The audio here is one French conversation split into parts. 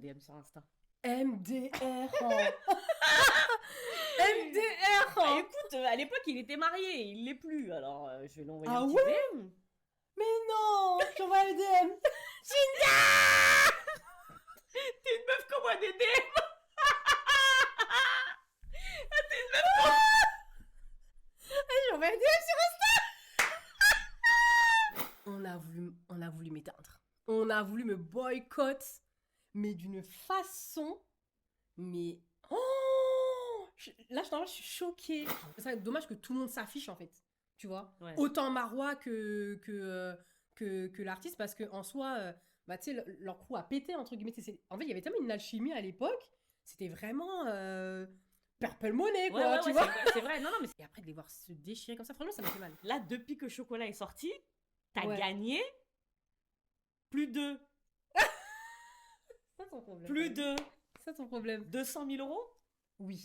DM sur Insta. MDR. MDR. Ah, écoute, à l'époque, il était marié, il l'est plus, alors je vais l'envoyer un petit ouais DM. Mais non, j'envoie le DM. T'es une meuf comme moi, des DM. J'envoie le DM sur Insta. On a voulu m'éteindre. On a voulu me boycott, mais d'une façon, mais là je suis choquée. C'est dommage que tout le monde s'affiche en fait, tu vois. Ouais. Autant Marois que l'artiste, parce que en soi, bah tu sais, leur crew a pété entre guillemets. En fait, il y avait tellement une alchimie à l'époque, c'était vraiment Purple Money quoi, tu vois. C'est vrai, non, mais Et après de les voir se déchirer comme ça, franchement, ça m'a fait mal. là, depuis que Chocolat est sorti, t'as Ouais. gagné plus de C'est ça ton problème. plus de C'est ça ton problème. 200 000 euros. Oui.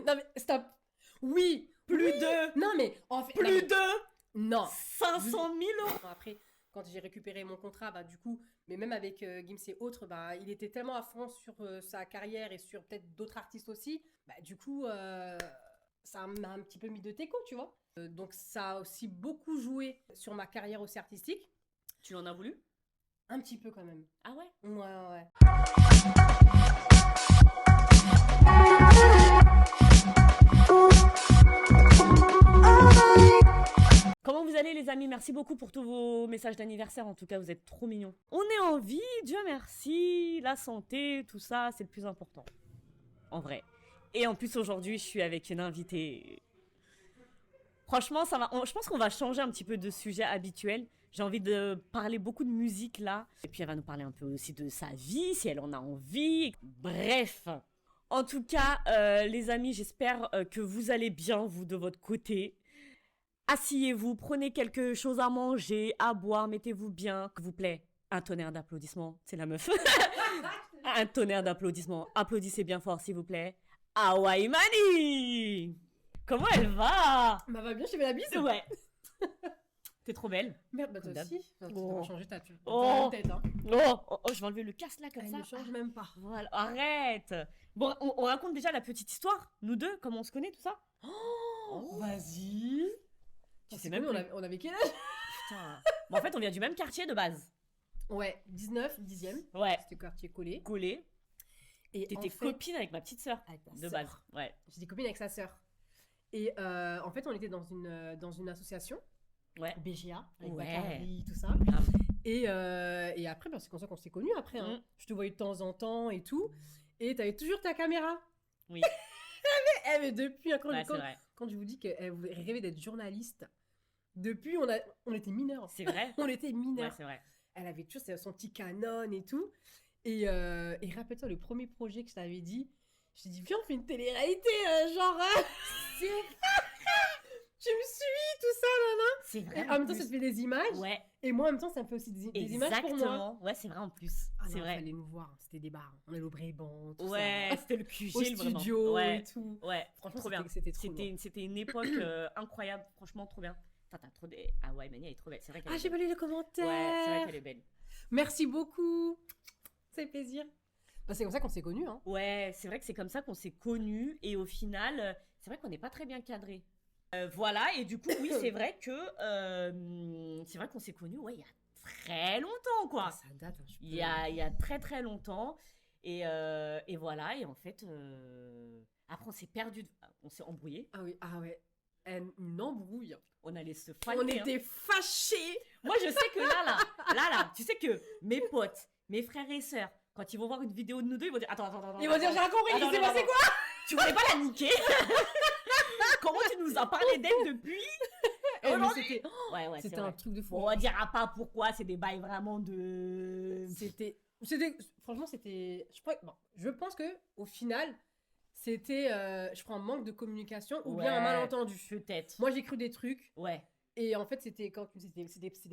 Non mais stop. Oui. Plus de Non mais en fait. plus de Non. 500 000 euros. Après, quand j'ai récupéré mon contrat, bah du coup, mais même avec Gims et autres, bah il était tellement à fond sur sa carrière et sur peut-être d'autres artistes aussi. Bah du coup, ça m'a un petit peu mis de teco, tu vois. Donc ça a aussi beaucoup joué sur ma carrière aussi artistique. Tu en as voulu? Un petit peu quand même. Ah ouais? Ouais. Comment vous allez les amis? Merci beaucoup pour tous vos messages d'anniversaire. En tout cas, vous êtes trop mignons. On est en vie, Dieu merci. La santé, tout ça, c'est le plus important. En vrai. Et en plus, aujourd'hui, je suis avec une invitée. Franchement, ça va. Je pense qu'on va changer un petit peu de sujet habituel. J'ai envie de parler beaucoup de musique là. Et puis, elle va nous parler un peu aussi de sa vie, si elle en a envie. Bref. En tout cas, les amis, j'espère que vous allez bien, vous, de votre côté. Asseyez-vous, prenez quelque chose à manger, à boire, mettez-vous bien. S'il vous plaît, un tonnerre d'applaudissements. C'est la meuf. Un tonnerre d'applaudissements. Applaudissez bien fort, s'il vous plaît. Hawaii Mani! Comment elle va? Bah va bien, je te fais la bise. Ouais. T'es trop belle. Merde, bah toi Comme aussi. Tu Oh. vas changer ta tête, hein. Oh, je vais enlever le casque là comme Elle ça. ne change même pas. Voilà, arrête. Bon, on raconte déjà la petite histoire, nous deux, comment on se connaît, tout ça. Vas-y. Tu sais C'est même même plus. on avait quel âge? Putain. Bon, en fait, on vient du même quartier de base. Ouais, 19, 10e. Ouais. C'était quartier collé. Collé. Et T'étais en fait, copine avec ma petite sœur avec ta de sœur. base. Ouais. J'étais copine avec sa sœur. Et en fait, on était dans une association, Ouais. BGA, avec Ouais. Bakary, tout ça. Grave. Et après, bah, c'est comme ça qu'on s'est connus après. Hein. Je te voyais de temps en temps et tout. Et t'avais toujours ta caméra. Oui. Mais depuis, hein, Ouais, c'est vrai. quand je vous dis qu'elle rêvait d'être journaliste, depuis, on était mineurs. C'est vrai. On était Ouais, mineurs. c'est vrai. Elle avait toujours son petit Canon et tout. Et rappelle-toi, le premier projet que je t'avais dit, je t'ai dit, viens, on fait une télé-réalité, c'est... tu me suis, tout ça, C'est Et vrai. en même temps, ça te fait des images. Ouais. Et moi, en même temps, ça me fait aussi des images pour moi. Exactement. Ouais, c'est vrai en plus. Ah C'est non, vrai. fallait nous voir. C'était des bars. On allait au Bréban, tout Ouais, ça. c'était le QG, Au vraiment. studio Ouais. et tout. Ouais, Franchement, trop bien. c'était trop bien. C'était une époque incroyable, franchement trop bien. Putain, t'as trop des... Ah ouais, Mani, elle est trop belle. C'est vrai qu'elle Ah, est j'ai belle. pas lu les commentaires. Ouais, c'est vrai qu'elle est belle. Merci beaucoup. Ça fait plaisir. Bah, c'est comme ça qu'on s'est connus. Hein. Ouais, c'est vrai que c'est comme ça qu'on s'est connus et au final, c'est vrai qu'on n'est pas très bien cadrés. Voilà, et du coup, oui, c'est vrai que c'est vrai qu'on s'est connus, ouais, il y a très longtemps, quoi. Ah, ça date. Hein, Il y a très très longtemps. Et voilà, et en fait, après on s'est perdu, on s'est embrouillé. Ah oui, ah ouais. Une embrouille. On allait se On fighter. était fâchés. Moi, je sais que là, tu sais que mes potes, mes frères et sœurs, quand ils vont voir une vidéo de nous deux, ils vont dire attends. Ils vont dire, j'ai rien compris, il s'est passé quoi? Tu voulais pas la niquer? Comment tu nous as parlé d'elle depuis? Mais Aujourd'hui c'était Ouais, c'est c'était vrai. un truc de fou. Bon, on dira pas pourquoi, c'est des bails vraiment de... Franchement, c'était. Je pense que au final, c'était, je crois, un manque de communication ou bien un Ouais, malentendu. Peut-être. Moi, j'ai cru des trucs Ouais, et en fait, c'était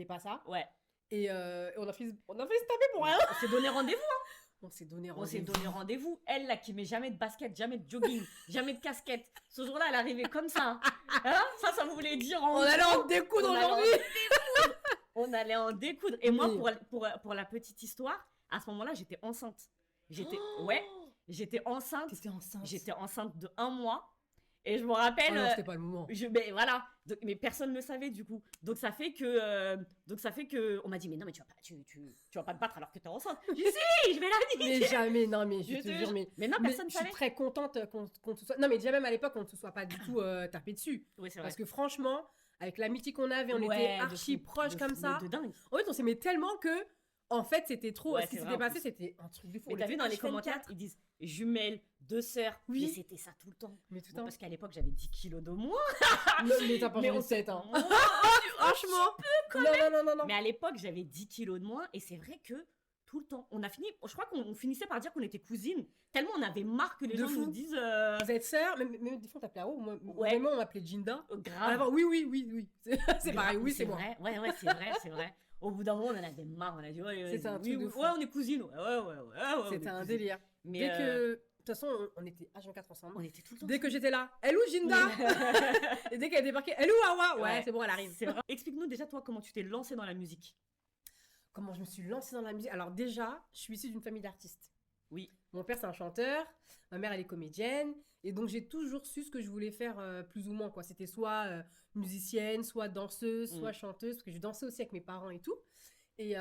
pas ça. ouais. Et on a fait se taper pour rien. On s'est donné rendez-vous. On s'est donné On s'est rendez-vous. donné rendez-vous. Elle, là, qui met jamais de basket, jamais de jogging, jamais de casquette. Ce jour-là, elle arrivait comme ça. Hein, ça voulait dire... On allait en découdre On allait en aujourd'hui. On allait en découdre. Et moi, Oui. pour la petite histoire, À ce moment-là, j'étais enceinte. Oh Ouais, j'étais enceinte. T'étais enceinte. J'étais enceinte de 1 mois. Et je me rappelle. Oh non, c'était pas le moment. Mais voilà. Mais personne ne le savait du coup. Donc ça fait que. On m'a dit, mais non, mais tu vas pas te battre alors que t'es enceinte. J'ai dit, si, je vais la niquer. Mais jamais, non, mais je Je te te jure, jure. mais Non, mais personne ne je suis savait. très contente qu'on te soit. Non, mais déjà même à l'époque, on ne se soit pas du tout tapé dessus. Oui, c'est vrai. Parce que franchement, avec l'amitié qu'on avait, on Ouais, était de archi fou, proches de comme fou, ça. de dingue. En fait, on s'aimait tellement que, en fait, c'était trop. Ouais, Ce qui c'est s'était vrai, en passé, plus. c'était un truc de fou. Mais On t'as était vu dans les H24. commentaires, ils disent jumelles, 2 sœurs. Oui. Mais c'était ça tout le temps. Mais tout le Bon, temps. parce qu'à l'époque, j'avais 10 kilos de moins. Non, mais t'as pas Mais changé on de tête, hein. Moi, Franchement. Non, non, non, non, non. Mais à l'époque, j'avais 10 kilos de moins. Et c'est vrai que tout le temps, on a fini. Je crois qu'on finissait par dire qu'on était cousines. Tellement on avait marre que les De gens fou. nous disent. Vous êtes sœurs, même des fois on t'appelait Aro, Ouais. même moi on m'appelait Jinda. Grave. Alors, oui, oui, oui, oui. C'est pareil, oui, c'est moi. vrai. Ouais, c'est vrai, c'est vrai. Au bout d'un moment, on en avait marre. On a dit, ouais, C'était un oui, truc de oui, fou. ouais, on est cousines. Ouais. On C'était est un cousines. délire. Mais Dès que. De toute façon, on était H24 ensemble. on était tout le temps. Dès que j'étais là, elle où Jinda Et dès qu'elle débarquait, elle où Awa Ouais, c'est bon, elle arrive. C'est vrai. Explique-nous déjà, toi, comment tu t'es lancée dans la musique. Comment je me suis lancée dans la musique? Alors, déjà, je suis issue d'une famille d'artistes. Oui. Mon père, c'est un chanteur. Ma mère, elle est comédienne. Et donc, j'ai toujours su ce que je voulais faire plus ou moins, quoi. C'était soit musicienne, soit danseuse, soit chanteuse. Parce que je dansais aussi avec mes parents et tout. Et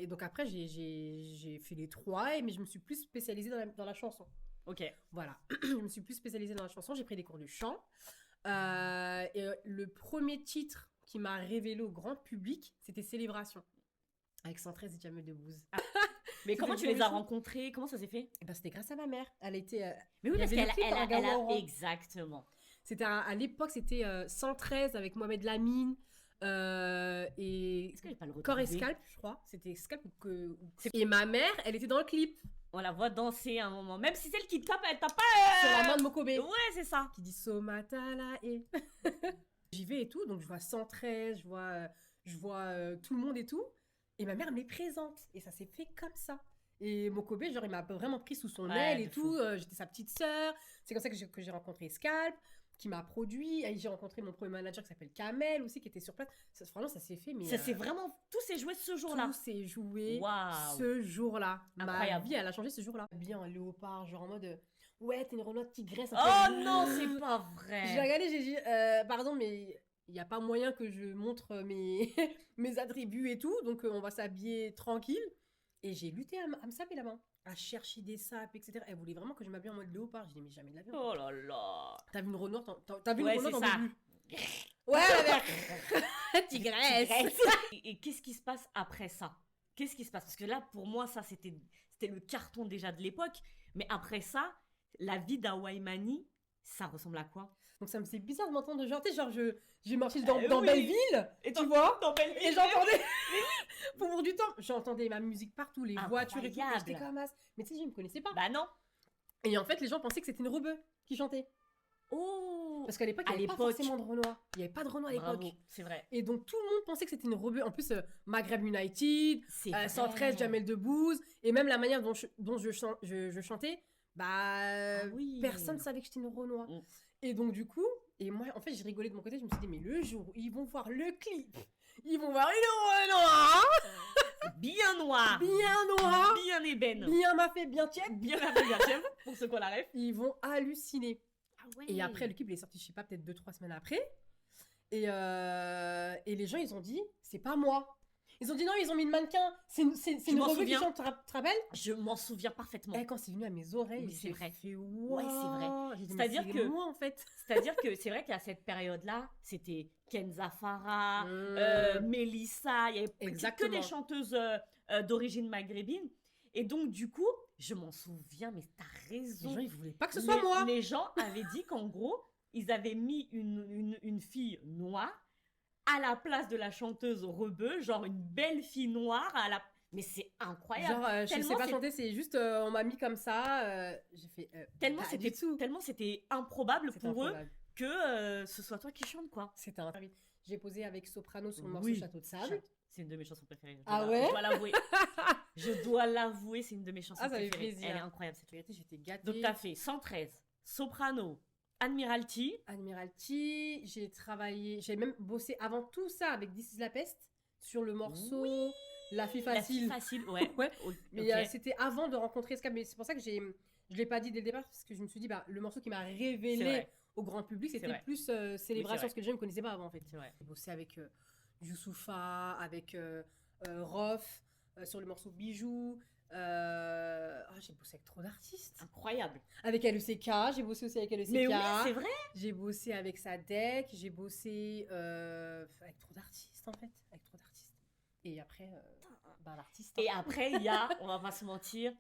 donc, après, j'ai fait les trois. Mais je me suis plus spécialisée dans la chanson. Ok. Voilà. Je me suis plus spécialisée dans la chanson. J'ai pris des cours de chant. Le premier titre qui m'a révélée au grand public, c'était Célébration. Avec 113 et Jamel Debbouze. Mais comment tu le les as premier rencontrés? Comment ça s'est fait? Et ben, c'était grâce à ma mère. Elle était. Mais oui, il y parce avait le qu'elle clip, hein, Gawa Oran. exactement. C'était à l'époque, c'était 113 avec Mohamed Lamine et Est-ce que j'ai pas le Corps et retrouvé? Scalp, je crois. C'était Scalp et ma mère, elle était dans le clip On la voit danser à un moment. Même si celle qui te tape, elle tape pas. sur la main de Mokobe Ouais, c'est ça. qui dit Somatala et j'y vais et tout, donc je vois 113, je vois tout le monde et tout, et ma mère me les présente et ça s'est fait comme ça. Et Mokobe, genre, il m'a vraiment pris sous son Ouais, aile et de tout. fou. J'étais sa petite sœur. C'est comme ça que j'ai rencontré Scalp, qui m'a produit. Et j'ai rencontré mon premier manager qui s'appelle Kamel aussi, qui était sur place. Franchement, ça s'est fait. Mais Ça s'est vraiment. Tout s'est joué ce jour-là. tout s'est joué Waouh. ce jour-là. Ma Incroyable. vie, elle a changé ce jour-là. Bien en léopard, genre en mode ouais, t'es une Renault tigresse. Oh non, c'est pas J'ai vrai. regardé, j'ai dit pardon, mais il n'y a pas moyen que je montre mes, mes attributs et tout. Donc on va s'habiller tranquille. Et j'ai lutté à me saper la main, à chercher des sapes, etc. Elle voulait vraiment que je m'habille en mode léopard. J'ai dit, mais jamais de l'avion. Oh là là. T'as vu une Renault, t'as vu Ouais, une Renault, c'est t'en ça. veux plus. Ouais, la mère. Tigresse. Et qu'est-ce qui se passe après ça? Qu'est-ce qui se passe? Parce que là, pour moi, ça, c'était le carton déjà de l'époque. Mais après ça, la vie d'Hawaii Mani, ça ressemble à quoi? Donc ça me fait bizarre de m'entendre genre, tu sais, genre j'ai marché dans oui. Belleville, Et tu vois, dans Belleville. et j'entendais, pour bout du temps, j'entendais ma musique partout, les voitures et tout, et Incroyable. j'étais comme as. Mais tu sais, je me connaissais pas. Bah non. Et en fait, les gens pensaient que c'était une rebeu qui chantait. Oh. Parce qu'à l'époque, il n'y avait pas forcément de Renoir. Il n'y avait pas de Renoir à l'époque. Bravo, c'est vrai. Et donc tout le monde pensait que c'était une rebeu. En plus, Maghreb United, C'est vrai. 113 Jamel Debbouze, et même la manière dont je chantais, bah oui. personne savait que j'étais une Renoir. Mm. Et donc du coup, et moi en fait j'ai rigolé de mon côté, je me suis dit mais le jour où ils vont voir le clip, ils vont voir une Renoir, Bien noir. bien noir, Bien ébène. bien m'a fait, bien tiède, Bien affiliatif, pour ceux qu'on la rêve. ils vont halluciner. Ah ouais. Et après le clip il est sorti, je sais pas, peut-être 2-3 semaines après. Et les gens ils ont dit c'est pas moi. Ils ont dit non, ils ont mis une mannequin. C'est une m'en rebeu qui souviens. chante, tu te rappelles? Je m'en souviens parfaitement. Et quand c'est venu à mes oreilles, Mais c'est j'ai vrai. fait Ouais, c'est vrai. waouh. J'ai dit, C'est-à-dire mais que- moi en fait. C'est-à-dire que c'est vrai qu'à cette période-là, c'était Kenza Farah, Mélissa, il y avait que Exactement. des chanteuses d'origine maghrébine. Et donc, du coup, je m'en souviens, mais t'as Les raison. gens ils voulaient pas que ce soit moi. Les gens avaient dit qu'en gros, ils avaient mis une fille noire à la place de la chanteuse rebeu, genre une belle fille noire à la... Mais c'est incroyable. Genre je sais Tellement pas c'est- chanter, c'est juste on m'a mis comme ça. J'ai fait Tellement pas du tout. c'était improbable C'est pour eux improbable. que ce soit toi qui chante, quoi. C'était un J'ai posé avec Soprano sur le morceau Oui. Château de Sable. C'est une de mes chansons préférées. Je Ah dois- ouais Je dois l'avouer. Je dois l'avouer, c'est une de mes chansons Ah, ça fait préférées. plaisir. Elle est incroyable cette Vérité, j'étais gâtée. Donc t'as fait 113, Soprano, Admiralty. Admiralty, j'ai même bossé avant tout ça avec This is la peste sur le morceau La fille La fille facile. facile, ouais. Ouais. Ok. Mais c'était avant de rencontrer Ska, mais c'est pour ça que je l'ai pas dit dès le départ, parce que je me suis dit, bah, le morceau qui m'a C'est révélé vrai. au grand public, C'est c'était vrai. plus Oui, Célébration, c'est parce que les gens ne me connaissaient pas avant, en fait. C'est vrai. J'ai bossé avec Youssoupha, avec Rof, sur le morceau Bijoux. J'ai bossé avec trop d'artistes. Incroyable. Avec LECK, j'ai bossé aussi avec LECK. Mais oui, c'est vrai. J'ai bossé avec Sadek, j'ai bossé avec trop d'artistes, en fait. Avec trop d'artistes. Et après, l'artiste. Et après, il y a, on va pas se mentir,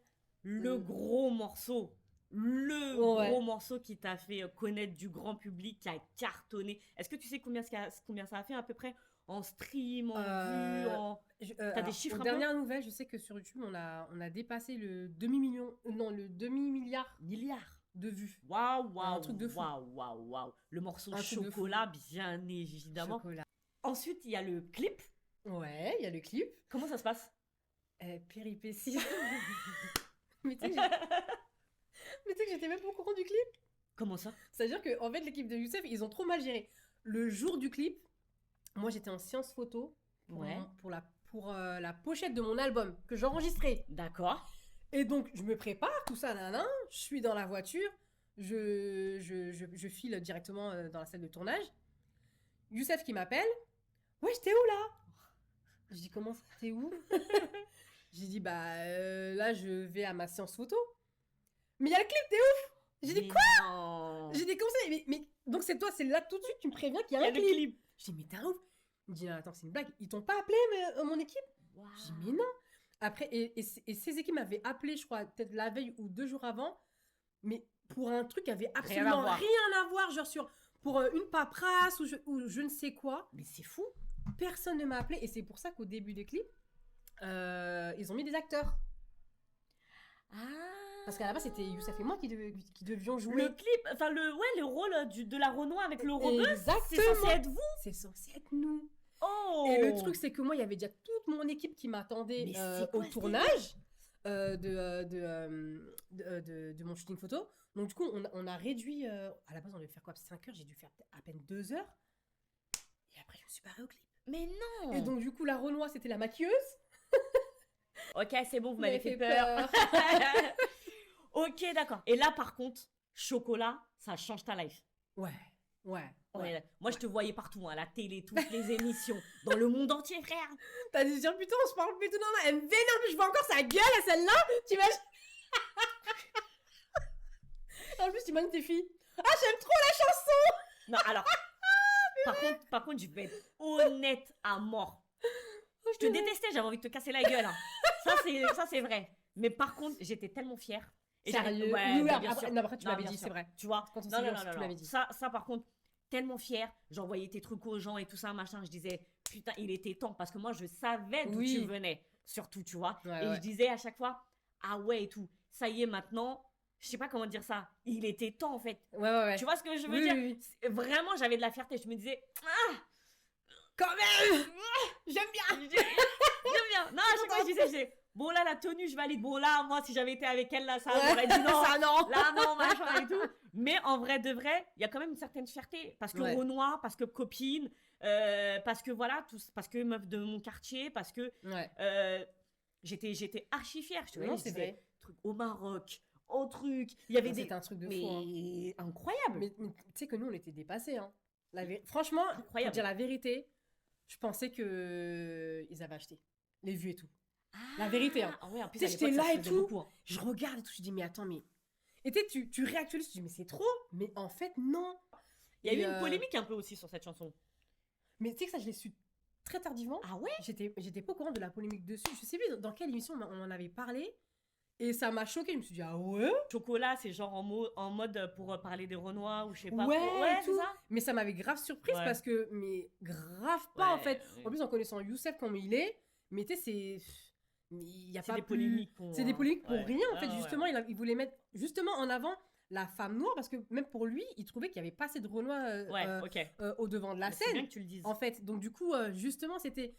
le Mm. gros morceau. Le Ouais. gros morceau qui t'a fait connaître du grand public, qui a cartonné. Est-ce que tu sais combien ça a fait à peu près en stream, en vue, en... T'as des chiffres Aux un peu dernières nouvelles, je sais que sur YouTube, on a dépassé le demi-million, non, le demi-milliard milliards? de vues. Waouh, waouh, Un truc de fou. waouh. Le morceau Un truc de fou. chocolat, bien évidemment. Chocolat. Ensuite, il y a le clip. Ouais, il y a le clip. Comment ça se passe? Péripéties. Mais tu sais que j'étais même pas au courant du clip. Comment ça? C'est-à-dire que en fait, l'équipe de Youssef, ils ont trop mal géré. Le jour du clip, moi j'étais en séance photo pour, Ouais. pour la pochette de mon album que j'enregistrais. D'accord. Et donc, je me prépare, tout ça, nanana, je suis dans la voiture, je file directement dans la salle de tournage. Youssef qui m'appelle. Ouais, t'es où là? Je dis, comment ça, t'es où? J'ai dit, là, je vais à ma séance photo. Mais il y a le clip, t'es ouf? J'ai dit, quoi? Non. J'ai dit, comment ça? Mais donc, c'est toi, c'est là tout de suite, tu me préviens qu'il y Il a y un a le clip. clip. Je dis, mais t'es un ouf. Il me dit, attends, c'est une blague. Ils t'ont pas appelé, mon équipe? Waouh. Je dis, mais non. Après, et ces équipes m'avaient appelé, je crois, peut-être la veille ou 2 jours avant, mais pour un truc qui avait absolument voir. rien à voir, genre pour une paperasse ou je ne sais quoi. Mais c'est fou. Personne ne m'a appelé, et c'est pour ça qu'au début des clips, ils ont mis des acteurs. Ah. Parce qu'à la base, c'était Youssef et moi qui devions jouer. Le clip, enfin le rôle de la Renoir avec le Rebeu, c'est Exactement. censé être vous. C'est censé être nous. Oh. Et le truc, c'est que moi, il y avait déjà toute mon équipe qui m'attendait Mais c'est quoi au ce tournage de mon shooting photo. Donc, du coup, on a réduit. À la base, on devait faire quoi? 5 heures, j'ai dû faire à peine 2 heures. Et après, je me suis barrée au clip. Mais non. Et donc, du coup, la Renoir, c'était la maquilleuse. Ok, c'est bon, vous Vous m'avez fait peur. Ok, d'accord. Et là, par contre, chocolat, ça change ta life. Ouais. Ouais. Moi, je te voyais partout, à la télé, toutes les émissions, dans le monde entier, frère. T'as dû dire, putain, on se parle plus tout, non, elle me vénère, mais je vois encore sa gueule à celle-là. Tu imagines? En plus, tu imagines tes filles. Ah, j'aime trop la chanson. Non, alors, par contre, je vais être honnête à mort. Je te détestais, j'avais envie de te casser la gueule. Hein. Ça, c'est vrai. Mais par contre, j'étais tellement fière. Et Sérieux? ouais, Oui, bien après, sûr. non, après, tu Non, m'avais bien dit, sûr. c'est vrai. Tu vois? Quand on Non, s'est non, vu, non, tu non, l'avais non. dit. Ça, par contre, tellement fière. J'envoyais tes trucs aux gens et tout ça, machin. Je disais, putain, il était temps. Parce que moi, je savais d'où Oui. tu venais. Surtout, tu vois. Ouais, et ouais. je disais à chaque fois, ah ouais et tout. Ça y est, maintenant, je sais pas comment dire ça. Il était temps, en fait. Ouais. Tu vois ce que je veux Oui, dire? oui, oui. Vraiment, j'avais de la fierté. Je me disais, Quand même. J'aime bien. j'aime bien. Non, à chaque fois, je disais, bon, là, la tenue, je valide. Bon, là, moi, si j'avais été avec elle, là, ça m'aurait dit non. Ça, non. Là, non, machin et tout. Mais en vrai de vrai, il y a quand même une certaine fierté. Parce que Ouais. Renoir, parce que copine, parce que voilà, parce que meuf de mon quartier, parce que Ouais. j'étais archi fière. Je te Non, voyais, je c'est disais, vrai. truc au Maroc, au truc. Il y avait des. C'était un truc de fou. Hein. Mais incroyable. Mais tu sais que nous, on était dépassés. Hein. Franchement, pour Incroyable. dire la vérité, je pensais que ils avaient acheté les vues et tout. Ah, la vérité, hein. Ah ouais, en plus, Tu sais, à l'époque, j'étais ça là se et faisait tout. beaucoup, hein. Je regarde et tout, je dis mais attends, mais... Et tu réactualises, tu dis mais c'est trop. Mais en fait, non. Il y a Et, eu une polémique un peu aussi sur cette chanson. Mais tu sais que ça, je l'ai su très tardivement. Ah ouais? J'étais pas au courant de la polémique dessus. Je sais plus dans quelle émission on en avait parlé. Et ça m'a choqué. Je me suis dit, ah ouais? Chocolat, c'est genre en mode pour parler des Renois ou je sais pas. Ouais, c'est tout. ça? Mais ça m'avait grave surprise Ouais. parce que, mais grave pas en Ouais, fait. ouais. En plus, en connaissant Youssef comme il est, mais tu sais, il y a C'est pas des plus- polémiques pour. C'est des polémiques pour ouais. rien en fait. Ouais, Justement, ouais. il voulait mettre justement en avant la femme noire parce que même pour lui, il trouvait qu'il y avait pas assez de Renois Ouais, ok. au devant de la C'est bien scène. que tu le dises. En fait, donc du coup, justement, c'était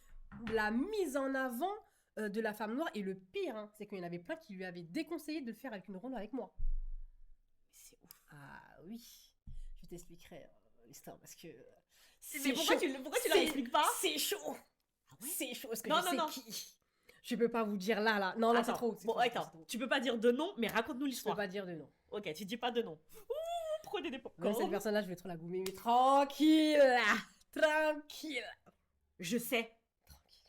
la mise en avant de la femme noire. Et le pire, hein, c'est qu'il y en avait plein qui lui avaient déconseillé de le faire avec une Renoir avec moi. C'est ouf. Ah oui, je t'expliquerai l'histoire parce que Mais pourquoi tu C'est- l'expliques pas? C'est chaud. Ah ouais? C'est chaud parce que Non, je non, sais non. qui. Je peux pas vous dire là. Non, c'est Attends, trop. Bon, attends, tu peux pas dire de nom, mais raconte-nous Je peux l'histoire. pas dire de nom. Ok, tu dis pas de nom. Ouh, prenez des Même popcorn. cette personne-là, je vais trop la goumer, mais tranquille là. Tranquille. Je sais, Tranquille.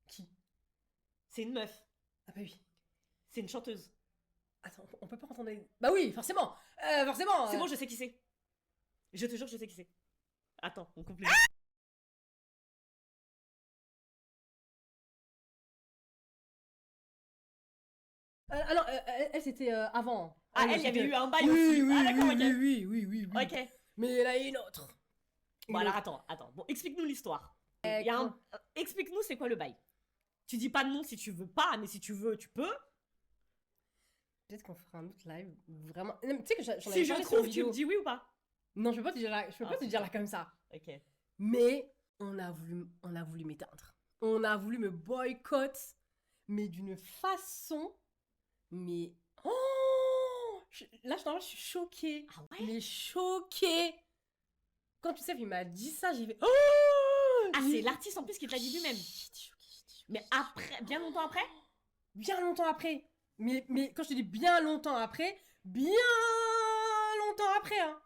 Qui? c'est une meuf, Ah bah oui. c'est une chanteuse. Attends, on peut pas entendre... Bah oui, forcément. Forcément. C'est bon, je sais qui c'est. Je te jure, je sais qui c'est. Attends, on coupe les... Alors, elle, c'était avant. Ah, elle, il y avait c'était- eu un bail Oui, aussi. oui, Ah, d'accord, oui, ok. oui. Ok. Mais il y en a une autre. Bon, alors attends. Bon, explique-nous l'histoire. Euh, Il y a un... Explique-nous c'est quoi le bail. Tu dis pas de nom si tu veux pas, mais si tu veux, tu peux. Peut-être qu'on fera un autre live. Vraiment. Non, mais tu sais que j'en avais Si je parlé sur trouve, une tu vidéo. me dis oui ou pas. Non, je peux pas te dire là, je peux Ah, pas te dire là comme ça. Ok. Mais on a voulu m'éteindre. On a voulu me boycott, mais d'une façon. Mais. Oh là, je suis choquée. Ah ouais. Mais choquée. Quand tu sais, il m'a dit ça, j'ai fait. Oh Ah, c'est l'artiste en plus qui te l'a dit lui-même. J'étais choquée. Mais après, bien longtemps après. Bien longtemps après. Mais quand je te dis bien longtemps après, hein.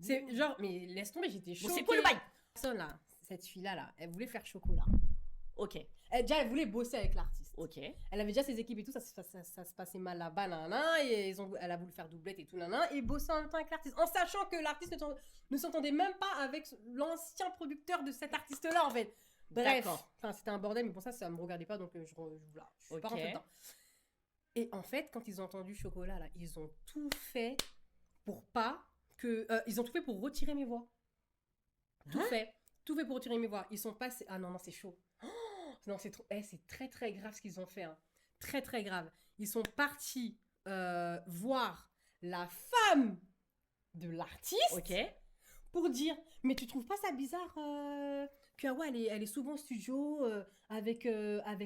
C'est genre, mais laisse tomber, j'étais choquée. Bon, c'est quoi le bail? Personne là, cette fille-là, là, elle voulait faire chocolat. Ok. Elle voulait bosser avec l'artiste. Ok. Elle avait déjà ses équipes et tout, ça se passait mal là-bas, nanana, et elle a voulu faire doublette et tout, nanana, et bosser en même temps avec l'artiste, en sachant que l'artiste ne s'entendait même pas avec l'ancien producteur de cet artiste-là, en fait. Bref, D'accord. enfin, c'était un bordel, mais pour ça me regardait pas, donc je suis pas rentrée dedans. Et en fait, quand ils ont entendu Chocolat, là, ils ont tout fait pour pas que... ils ont tout fait pour retirer mes voix. Tout fait pour retirer mes voix. Ils sont passés... Ah non, c'est chaud. Oh, non, c'est trop... c'est très, très grave ce qu'ils ont fait. Hein. Très, très grave. Ils sont partis voir la femme de l'artiste Ok. pour dire, mais tu trouves pas ça bizarre que Awa, elle est souvent au studio avec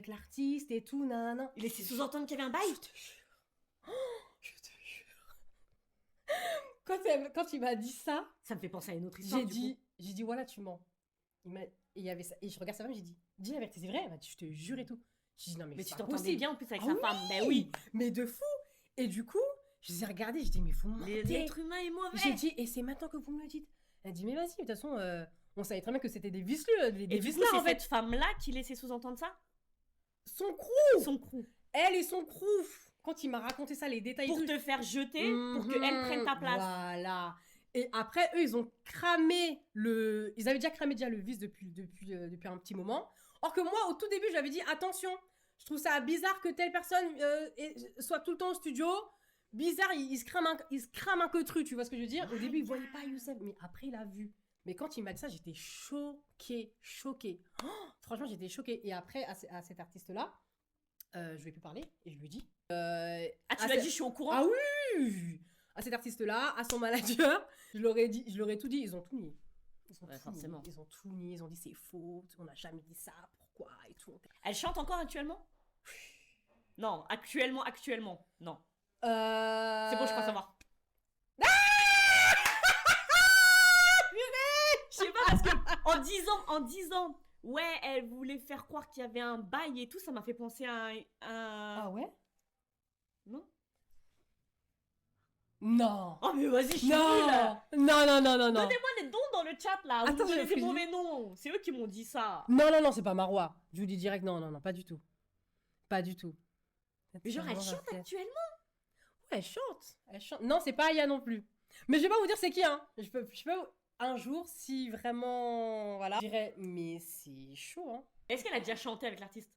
l'artiste et tout, nanana. Il laissait sous-entendre qu'il y avait un bail. Je te jure. Oh, je te jure. Quand il m'a dit ça, Ça me fait penser à une autre histoire. j'ai dit, voilà, tu mens. Il y avait ça. Et je regarde sa femme, j'ai dit, dis la vérité, c'est vrai? Elle m'a dit, je te jure et tout. J'ai dit, non, mais Mais c'est tu pas t'entendais possible. bien en plus avec Ah sa oui. femme. Ben oui. Mais de fou. Et du coup, je les ai regardés, j'ai dit, mais vous mentez. L'être humain est mauvais. J'ai dit, et c'est maintenant que vous me le dites. Elle dit, mais vas-y, de toute façon, on savait très bien que c'était des viceleux, des Et du coup, viceleurs, c'est en fait. cette femme-là qui laissait sous-entendre ça. Son crew. Son crew. Elle et son crew. Quand il m'a raconté ça, les détails Pour et tout. te faire jeter, pour qu'elle prenne ta place. Voilà. Et après, eux, ils ont cramé le... Ils avaient déjà cramé le vice depuis un petit moment. Or que moi, au tout début, j'avais dit, attention, je trouve ça bizarre que telle personne soit tout le temps au studio. Bizarre, il se crame un queutru, tu vois ce que je veux dire? Au début, il voyait pas Youssef, mais après, il a vu. Mais quand il m'a dit ça, j'étais choquée. Oh, franchement, j'étais choquée. Et après, à cet artiste-là, je lui ai pu parler et je lui ai dit... Ah, tu l'as dit, je suis au courant. Ah oui! À cet artiste-là, à son manager, je leur ai tout dit, ils ont tout nié. Forcément. Ils ont tout nié, ils ont dit c'est faux, on n'a jamais dit ça, pourquoi et tout. Elle chante encore actuellement? Non, actuellement, non. C'est bon, je crois savoir. Je sais pas, parce que en disant, ouais, elle voulait faire croire qu'il y avait un bail et tout, ça m'a fait penser à un... Ah ouais? Non? Non! Oh mais vas-y, je suis nulle. Non! Donnez-moi les dons dans le chat là, Attends, vous me donnez j'ai des pris- mauvais noms. C'est eux qui m'ont dit ça. Non, c'est pas Marois. Je vous dis direct, non, pas du tout. Pas du tout. Mais genre, elle chante actuellement? Ouais, elle chante. Non, c'est pas Aya non plus. Mais je vais pas vous dire c'est qui, hein. Je peux un jour, si vraiment, voilà, je dirais, mais c'est chaud, hein. Est-ce qu'elle a déjà chanté avec l'artiste?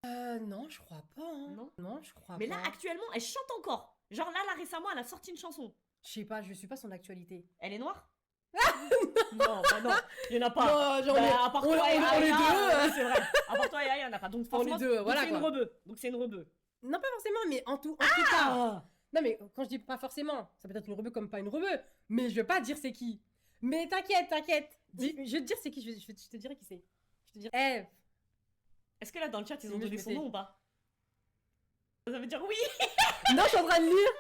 Non, je crois pas, hein. Non, je crois Mais pas. là, actuellement, elle chante encore. Genre là, récemment, elle a sorti une chanson. Je sais pas, je suis pas son actualité. Elle est noire? Non, bah non, il y en a pas. Non, genre, Bah, à part toi et on est Aya, deux. c'est vrai. À part toi et Aya, il y en a pas. Donc, On est forcément, deux, donc voilà, c'est une quoi. rebeu. Donc c'est une rebeu. Non, pas forcément, mais en tout cas. Non, mais quand je dis pas forcément, ça peut être une rebeu comme pas une rebeu. Mais je vais pas dire c'est qui. Mais t'inquiète. Je vais te dire c'est qui, je te dirai qui c'est. Je te dirai. Est-ce que là, dans le chat, ils ont Mais donné je son m'étais- nom ou pas? Ça veut dire oui. Non, je suis en train de lire.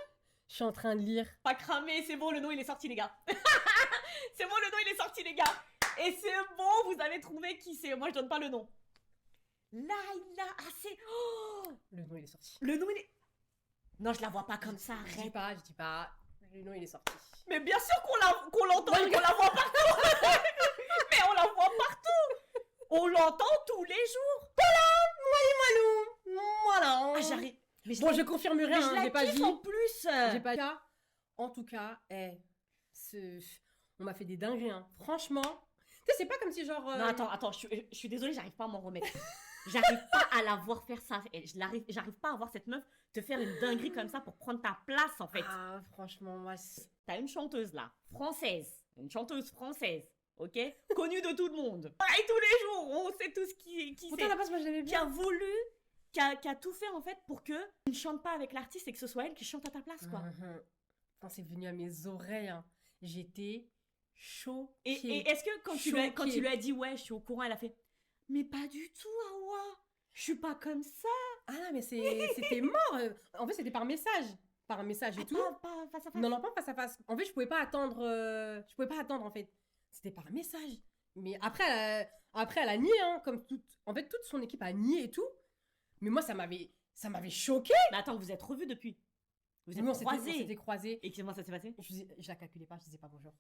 Je suis en train de lire. Pas cramé, c'est bon, le nom il est sorti, les gars. C'est bon, le nom il est sorti, les gars. Et c'est bon, vous avez trouvé qui c'est. Moi, je donne pas le nom. Là, il a assez... Oh, Le nom, il est sorti. le nom, il est... Non, je la vois pas comme ça, Je arrête. dis pas. Le nom, il est sorti. Mais bien sûr qu'on l'entend et qu'on la voit partout. Mais on la voit partout. On l'entend tous les jours. Voilà. Ah, j'arrive. Mais Bon, je confirme mais rien, je hein, la j'ai pas kiffe dit. en plus. J'ai pas dit. En tout cas, on m'a fait des dingueries, hein. Franchement. Tu sais, c'est pas comme si genre. Non, attends, je suis désolée, j'arrive pas à m'en remettre. J'arrive pas à la voir faire ça. Et j'arrive pas à voir cette meuf te faire une dinguerie comme ça pour prendre ta place, en fait. Ah, franchement, moi. T'as une chanteuse là, française, une chanteuse française, ok, connue de tout le monde. Pareil tous les jours, on sait tous qui Pourtant, c'est, la base, moi, je l'aimais qui a bien. voulu, qui a tout fait en fait pour que tu ne chantes pas avec l'artiste et que ce soit elle qui chante à ta place, quoi. Quand c'est venu à mes oreilles, hein, j'étais choquée. Et est-ce que quand tu lui as dit ouais, je suis au courant, elle a fait mais pas du tout, Awa, je suis pas comme ça. Ah non, mais c'était mort. En fait, c'était par message. Par un message et tout. Pas face à face. Non, pas face à face. En fait, je pouvais pas attendre. Je pouvais pas attendre, en fait. C'était par message. Mais après, elle a nié, hein, comme toute. En fait, toute son équipe a nié et tout. Mais moi, ça m'avait choqué. Mais attends, vous êtes revus depuis. Vous êtes Nous, on s'était croisés. croisés. Et comment ça s'est passé? Je la calculais pas, je disais pas bonjour.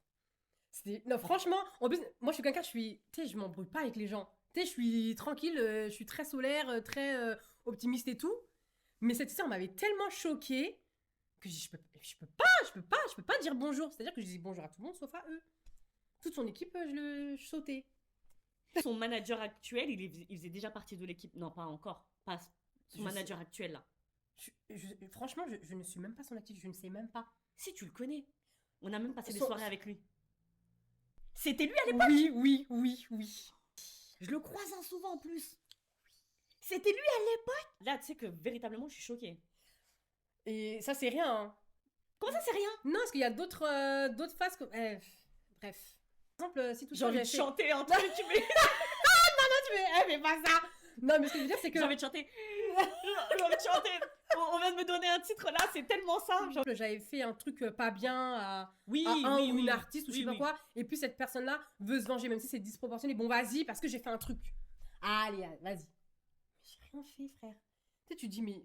Non, franchement, en plus, moi, je suis quelqu'un, tu sais, je m'embrouille pas avec les gens. Tu sais, je suis tranquille, je suis très solaire, très optimiste et tout. Mais cette histoire m'avait tellement choquée que je peux pas dire bonjour. C'est-à-dire que je disais bonjour à tout le monde sauf à eux. Toute son équipe, je sautais. Son manager actuel, il faisait déjà partie de l'équipe. Non, pas encore. Pas son Je manager actuel, là. Franchement, je ne suis même pas son actif, je ne sais même pas. Si, tu le connais. On a même passé des Son- soirées avec lui. C'était lui à l'époque. Oui. Je le croise hein, souvent en plus. C'était lui à l'époque. Là, tu sais que véritablement, je suis choquée. Et ça, c'est rien, hein. Comment ça, c'est rien? Non, parce qu'il y a d'autres phases que... bref. Par exemple, si tout J'ai envie de fait... chanter un truc, mais... Tu fais pas ça. Non, mais ce que je veux dire, c'est que... J'ai envie de chanter. J'ai envie de chanter. On vient de me donner un titre là, c'est tellement ça. Genre... J'avais fait un truc pas bien à Oui, un oui, ou oui. une artiste ou je sais pas Oui. quoi, et puis cette personne-là veut se venger, même si c'est disproportionné. Bon, vas-y, parce que j'ai fait un truc. Allez, vas-y. J'ai rien fait, frère. Tu sais, tu dis, mais...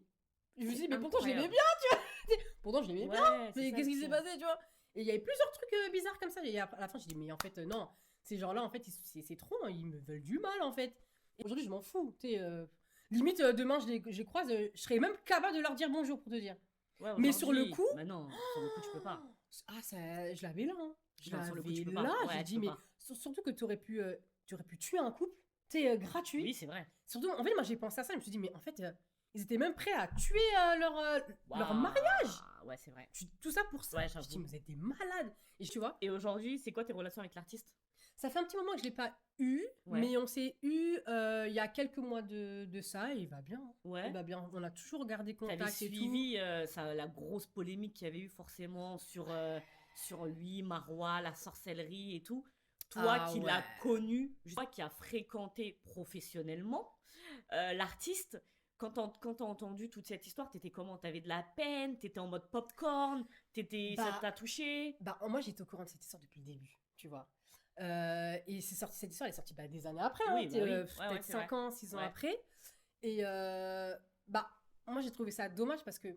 Je me dis, mais pourtant, je l'aimais bien, tu vois. Pourtant, je l'aimais bien. Mais qu'est-ce qui s'est passé, tu vois? Et il y avait plusieurs trucs bizarres comme ça. Et à la fin, j'ai dit, mais en fait, non. Ces gens-là, en fait, c'est trop. Hein, ils me veulent du mal, en fait. Et aujourd'hui, je m'en fous. Tu sais, limite, demain, je les croise, je serais même capable de leur dire bonjour, pour te dire. Ouais, mais sur le coup... Bah non, sur le coup, tu peux pas. Ah, ça, je l'avais là. Hein. Je Non, sur le coup, tu l'avais peux pas. là. Ouais, J'ai tu dit, peux mais pas. surtout que tu aurais pu tuer un couple. Tu sais, gratuit. Oui, c'est vrai. Surtout, en fait, moi, j'ai pensé à ça. Je me suis dit, mais en fait, ils étaient même prêts à tuer leur Waouh. mariage. Ouais, c'est vrai. Tout ça pour ça. Ouais, je dis, j'avoue. mais vous êtes des malades. Et tu vois, Et aujourd'hui, c'est quoi tes relations avec l'artiste? ça fait un petit moment que je l'ai pas eu, Ouais. mais on s'est eu il y a quelques mois de ça et il va bien. Ouais. Il va bien. On a toujours gardé contact T'avais et tout. suivi la grosse polémique qu'il y avait eu forcément sur lui, Marois, la sorcellerie et tout. Toi Ah qui ouais. l'as connu, toi qui as fréquenté professionnellement l'artiste, quand t'as entendu toute cette histoire, t'étais comment? T'avais de la peine? T'étais en mode popcorn? Ça Bah, t'a touché? Bah, moi, j'étais au courant de cette histoire depuis le début, tu vois. Et cette histoire, elle est sortie des années après, Oui, hein, bah oui. Ouais, peut-être c'est 5 ans, 6 ans Ouais. après. Et bah, moi, j'ai trouvé ça dommage parce que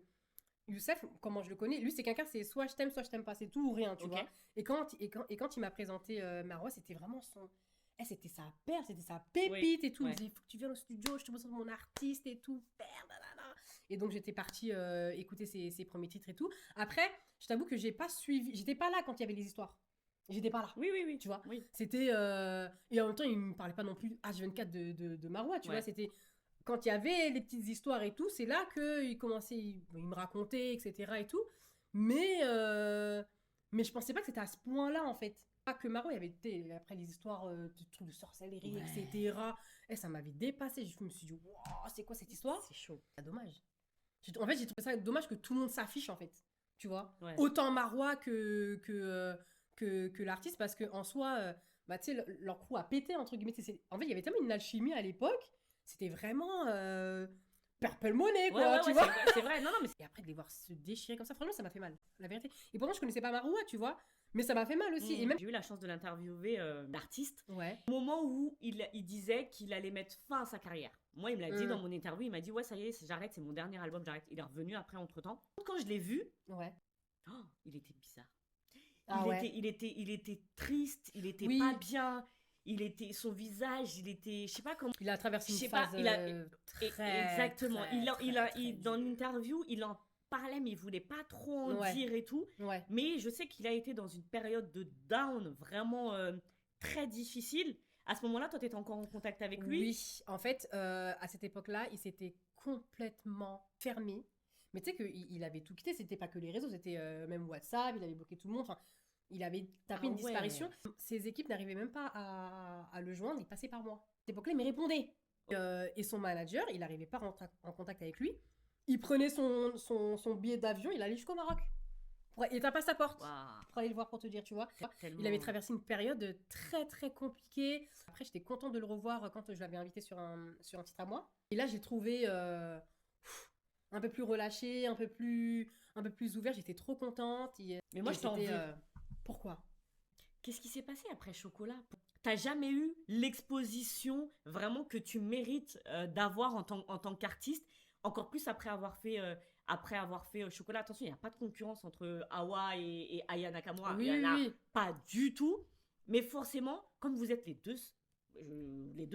Youssef, comment je le connais, lui, c'est quelqu'un, c'est soit je t'aime pas, c'est tout ou rien, tu Ok. vois. Et quand il m'a présenté Marois, c'était vraiment son... c'était sa perle, c'était sa pépite et tout. ouais. Il me disait, il faut que tu viennes au studio, je te montre mon artiste et tout. Nanana. Et donc, j'étais partie écouter ses premiers titres et tout. Après, je t'avoue que j'ai pas suivi, j'étais pas là quand il y avait les histoires. J'étais pas là. Oui. Tu vois. Oui. C'était... Et en même temps, il me parlait pas non plus H24 de Marois, tu Ouais. vois. C'était... Quand il y avait les petites histoires et tout, c'est là qu'il commençait... Il me racontait, etc. et tout. Mais je pensais pas que c'était à ce point-là, en fait. Pas que Marois, il y avait après les histoires de trucs de sorcellerie, Ouais. etc. Et ça m'avait dépassé. Je me suis dit, waouh, c'est quoi cette histoire? C'est chaud. C'est dommage. En fait, j'ai trouvé ça dommage que tout le monde s'affiche, en fait. Tu vois. Ouais. Autant Marois que l'artiste, parce qu'en soi, bah, tu sais, leur crew a pété, entre guillemets. En fait, il y avait tellement une alchimie à l'époque, c'était vraiment Purple Money, quoi, Ouais, tu vois. c'est vrai. Non, mais Et après, de les voir se déchirer comme ça, franchement, ça m'a fait mal, la vérité. Et pourtant, je connaissais pas Marois, tu vois, mais ça m'a fait mal aussi. Et même... J'ai eu la chance de l'interviewer d'artiste Ouais. au moment où il disait qu'il allait mettre fin à sa carrière. Moi, il me l'a dit dans mon interview, il m'a dit, ouais, ça y est, j'arrête, c'est mon dernier album, j'arrête. Il est revenu après, entre-temps. Quand je l'ai vu, Ouais. il était bizarre. Ah ouais. Il était triste, il était Oui. pas bien. Son visage, je sais pas comment. Il a traversé Je sais une pas, phase très... exactement. très Dans dure. l'interview, il en parlait, mais il voulait pas trop en Ouais. dire et tout. Ouais. Mais je sais qu'il a été dans une période de down vraiment très difficile. À ce moment-là, toi, tu étais encore en contact avec lui? Oui, en fait, à cette époque-là, il s'était complètement fermé. Mais tu sais qu'il avait tout quitté, c'était pas que les réseaux, c'était même WhatsApp, il avait bloqué tout le monde. Enfin, il avait tapé une disparition. Ses équipes n'arrivaient même pas à le joindre, il passait par moi. À cette époque-là, il me répondait. Et son manager, il n'arrivait pas à rentrer en contact avec lui. Il prenait son billet d'avion, il allait jusqu'au Maroc. Il tape à sa porte pour aller le voir, pour te dire, tu vois. Il avait traversé une période très très compliquée. Après, j'étais contente de le revoir quand je l'avais invité sur un titre à moi. Et là, j'ai trouvé un peu plus relâché, un peu plus ouvert. J'étais trop contente. Mais moi, je t'en veux. Pourquoi? Qu'est-ce qui s'est passé après Chocolat? T'as jamais eu l'exposition vraiment que tu mérites d'avoir en tant qu'artiste, encore plus après avoir fait Chocolat. Attention, il n'y a pas de concurrence entre Awa et Aya Nakamura. Oui, il n'y en a oui. pas du tout. Mais forcément, comme vous êtes les deux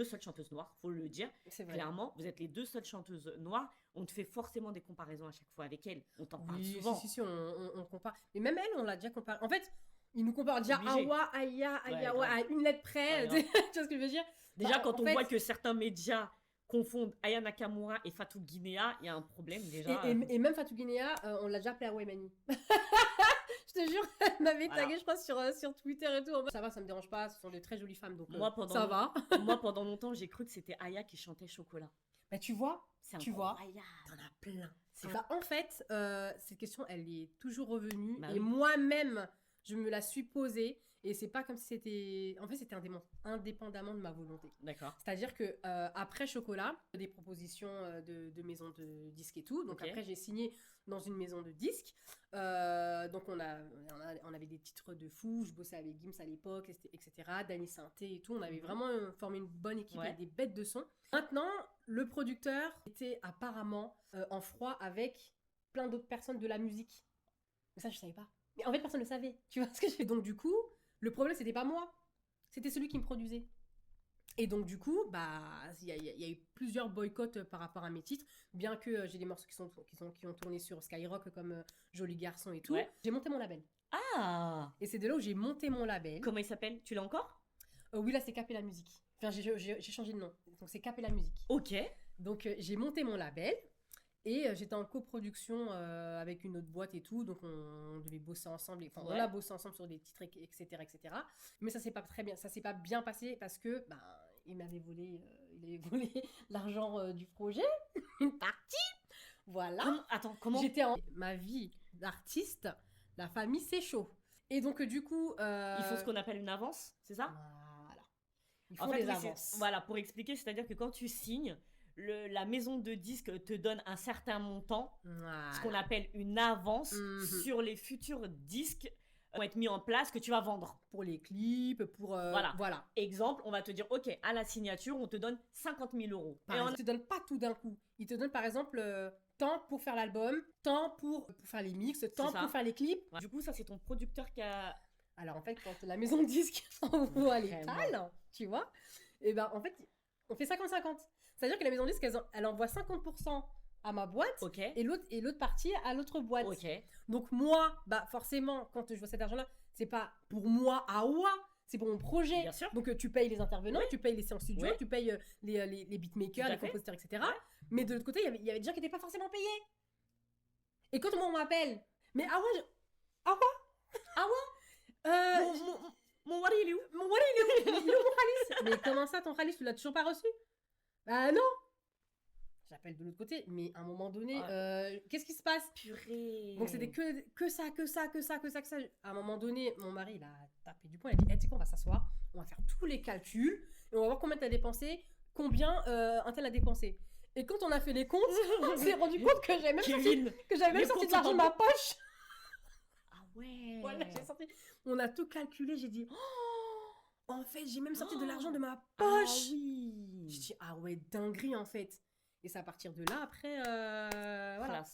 seules chanteuses noires, faut le dire, C'est vrai. clairement, vous êtes les deux seules chanteuses noires, on te fait forcément des comparaisons à chaque fois avec elles. On t'en parle souvent. Si, on compare. Mais même elle, on l'a déjà comparé. En fait, il nous compare déjà Obligé. Awa, Aya, ouais, à une lettre près. Ouais, Tu vois ce que je veux dire? Déjà, quand on fait, voit que certains médias confondent Aya Nakamura et Fatou Guinea, il y a un problème déjà. Et même Fatou Guinea, on l'a déjà appelé Awa Emani. Je te jure, elle m'avait tagué, je crois, sur Twitter et tout. Ça va, ça me dérange pas, ce sont de très jolies femmes, donc ça va. Moi, pendant longtemps, j'ai cru que c'était Aya qui chantait Chocolat. Bah, tu vois, t'en as plein. En fait, cette question, elle est toujours revenue. Bah et oui. moi-même, je me la suis posée. Et c'est pas comme si c'était... En fait, c'était indépendamment de ma volonté. D'accord. C'est-à-dire que après Chocolat, des propositions de maisons de disques et tout. Donc après, j'ai signé dans une maison de disques. Donc on avait des titres de fou. Je bossais avec Gims à l'époque, etc. Danny Sainté et tout. On avait vraiment formé une bonne équipe avec des bêtes de son. Maintenant, le producteur était apparemment en froid avec plein d'autres personnes de la musique. Mais ça, je savais pas. Mais en fait, personne ne le savait. Tu vois ce que je fais? Donc du coup, le problème, c'était pas moi. C'était celui qui me produisait. Et donc du coup, bah, il y a eu plusieurs boycotts par rapport à mes titres, bien que j'ai des morceaux qui ont tourné sur Skyrock comme Joli Garçon et tout. J'ai monté mon label. Ah. Et c'est de là où j'ai monté mon label. Comment il s'appelle? Tu l'as encore? Oui, là, c'est Capella Musique. Enfin, j'ai changé de nom. Donc c'est Capella Musique. Ok. Donc j'ai monté mon label. Et j'étais en coproduction avec une autre boîte et tout, donc on devait bosser ensemble. Enfin, on a bossé ensemble sur des titres, etc., etc. Mais ça s'est pas bien passé parce que il m'avait volé, l'argent du projet, une partie. Voilà. Comment? J'étais en ma vie d'artiste, la famille c'est chaud. Et donc du coup, ils font ce qu'on appelle une avance, c'est ça? Voilà. Ils font des avances. Voilà, pour expliquer, c'est-à-dire que quand tu signes, la maison de disques te donne un certain montant, ce qu'on appelle une avance sur les futurs disques qui vont être mis en place, que tu vas vendre. Pour les clips, pour... voilà. Exemple, on va te dire, ok, à la signature, on te donne 50 000 euros. Et on ne te donne pas tout d'un coup. Il te donne par exemple temps pour faire l'album, temps pour faire les mix, temps pour faire les clips. Du coup, ça, c'est ton producteur qui a... Alors en fait, quand la maison de disques envoie les pales, tu vois, et ben en fait, on fait 50-50. C'est-à-dire que la maison de disques, elle envoie 50% à ma boîte et l'autre partie à l'autre boîte. Donc moi, forcément, quand je vois cet argent-là, c'est pas pour moi à Awa, c'est pour mon projet. Bien sûr. Donc tu payes les intervenants, tu payes les séances studio, tu payes les beatmakers, les compositeurs, etc. Mais de l'autre côté, il y avait des gens qui n'étaient pas forcément payés. Et quand on m'appelle, mais Awa Mon wari, il est où? Mon wari, il est où? Il est où mon khalis? Mais comment ça, ton khalis, tu l'as toujours pas reçu? Bah non. J'appelle de l'autre côté, mais à un moment donné, qu'est-ce qui se passe? Purée. Donc c'était que ça. À un moment donné, mon mari, il a tapé du poing, il a dit, tu sais quoi, on va s'asseoir, on va faire tous les calculs, et on va voir combien tu as dépensé, combien un tel a dépensé. Et quand on a fait les comptes, on s'est rendu compte que j'avais même sorti de l'argent de ma poche. Ah ouais. Voilà, j'ai sorti. On a tout calculé, j'ai dit, oh, En fait, j'ai même sorti de l'argent de ma Ah poche. oui. Je dis, ah ouais, dinguerie en fait. Et c'est à partir de là, après, voilà. Classe.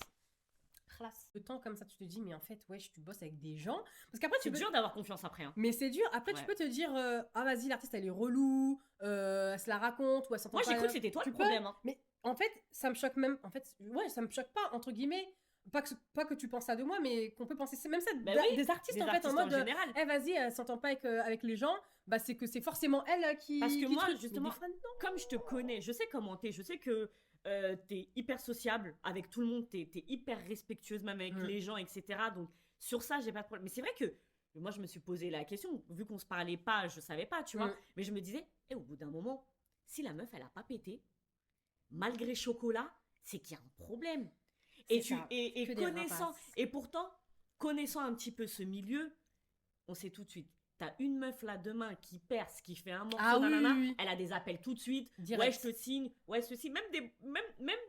Classe. Le temps comme ça, tu te dis, mais en fait, ouais, tu bosses avec des gens. Parce qu'après, C'est tu peux... dur d'avoir confiance après. Hein. Mais c'est dur. Après, tu Ouais. peux te dire, ah vas-y, l'artiste, elle est relou, elle se la raconte, ou elle s'entend Moi, pas. j'ai cru que c'était toi Tu le peux, problème. Hein. Mais en fait, ça me choque même. En fait, ouais, ça me choque pas, entre guillemets. Pas que tu penses ça de moi, mais qu'on peut penser. C'est même ça Bah oui, des artistes, Des en fait, artistes en mode. général. Eh, vas-y, elle s'entend pas avec les gens. Bah, c'est que c'est forcément elle qui. Parce que qui moi, truc. Mais justement, des fois, non. comme je te connais, je sais comment t'es, je sais que t'es hyper sociable avec tout le monde, t'es hyper respectueuse même avec les gens, etc. Donc sur ça, j'ai pas de problème. Mais c'est vrai que moi, je me suis posé la question, vu qu'on se parlait pas, je savais pas, tu vois. Mais je me disais, au bout d'un moment, si la meuf, elle a pas pété, malgré Chocolat, c'est qu'il y a un problème. Et, C'est ça. et Que des connaissant, rapaces. et pourtant, connaissant un petit peu ce milieu, on sait tout de suite. T'as une meuf là demain qui perce, qui fait un morceau, Ah oui, nanana, oui, oui. elle a des appels tout de suite. Direct. Ouais, je te signe. Ouais, ceci. Même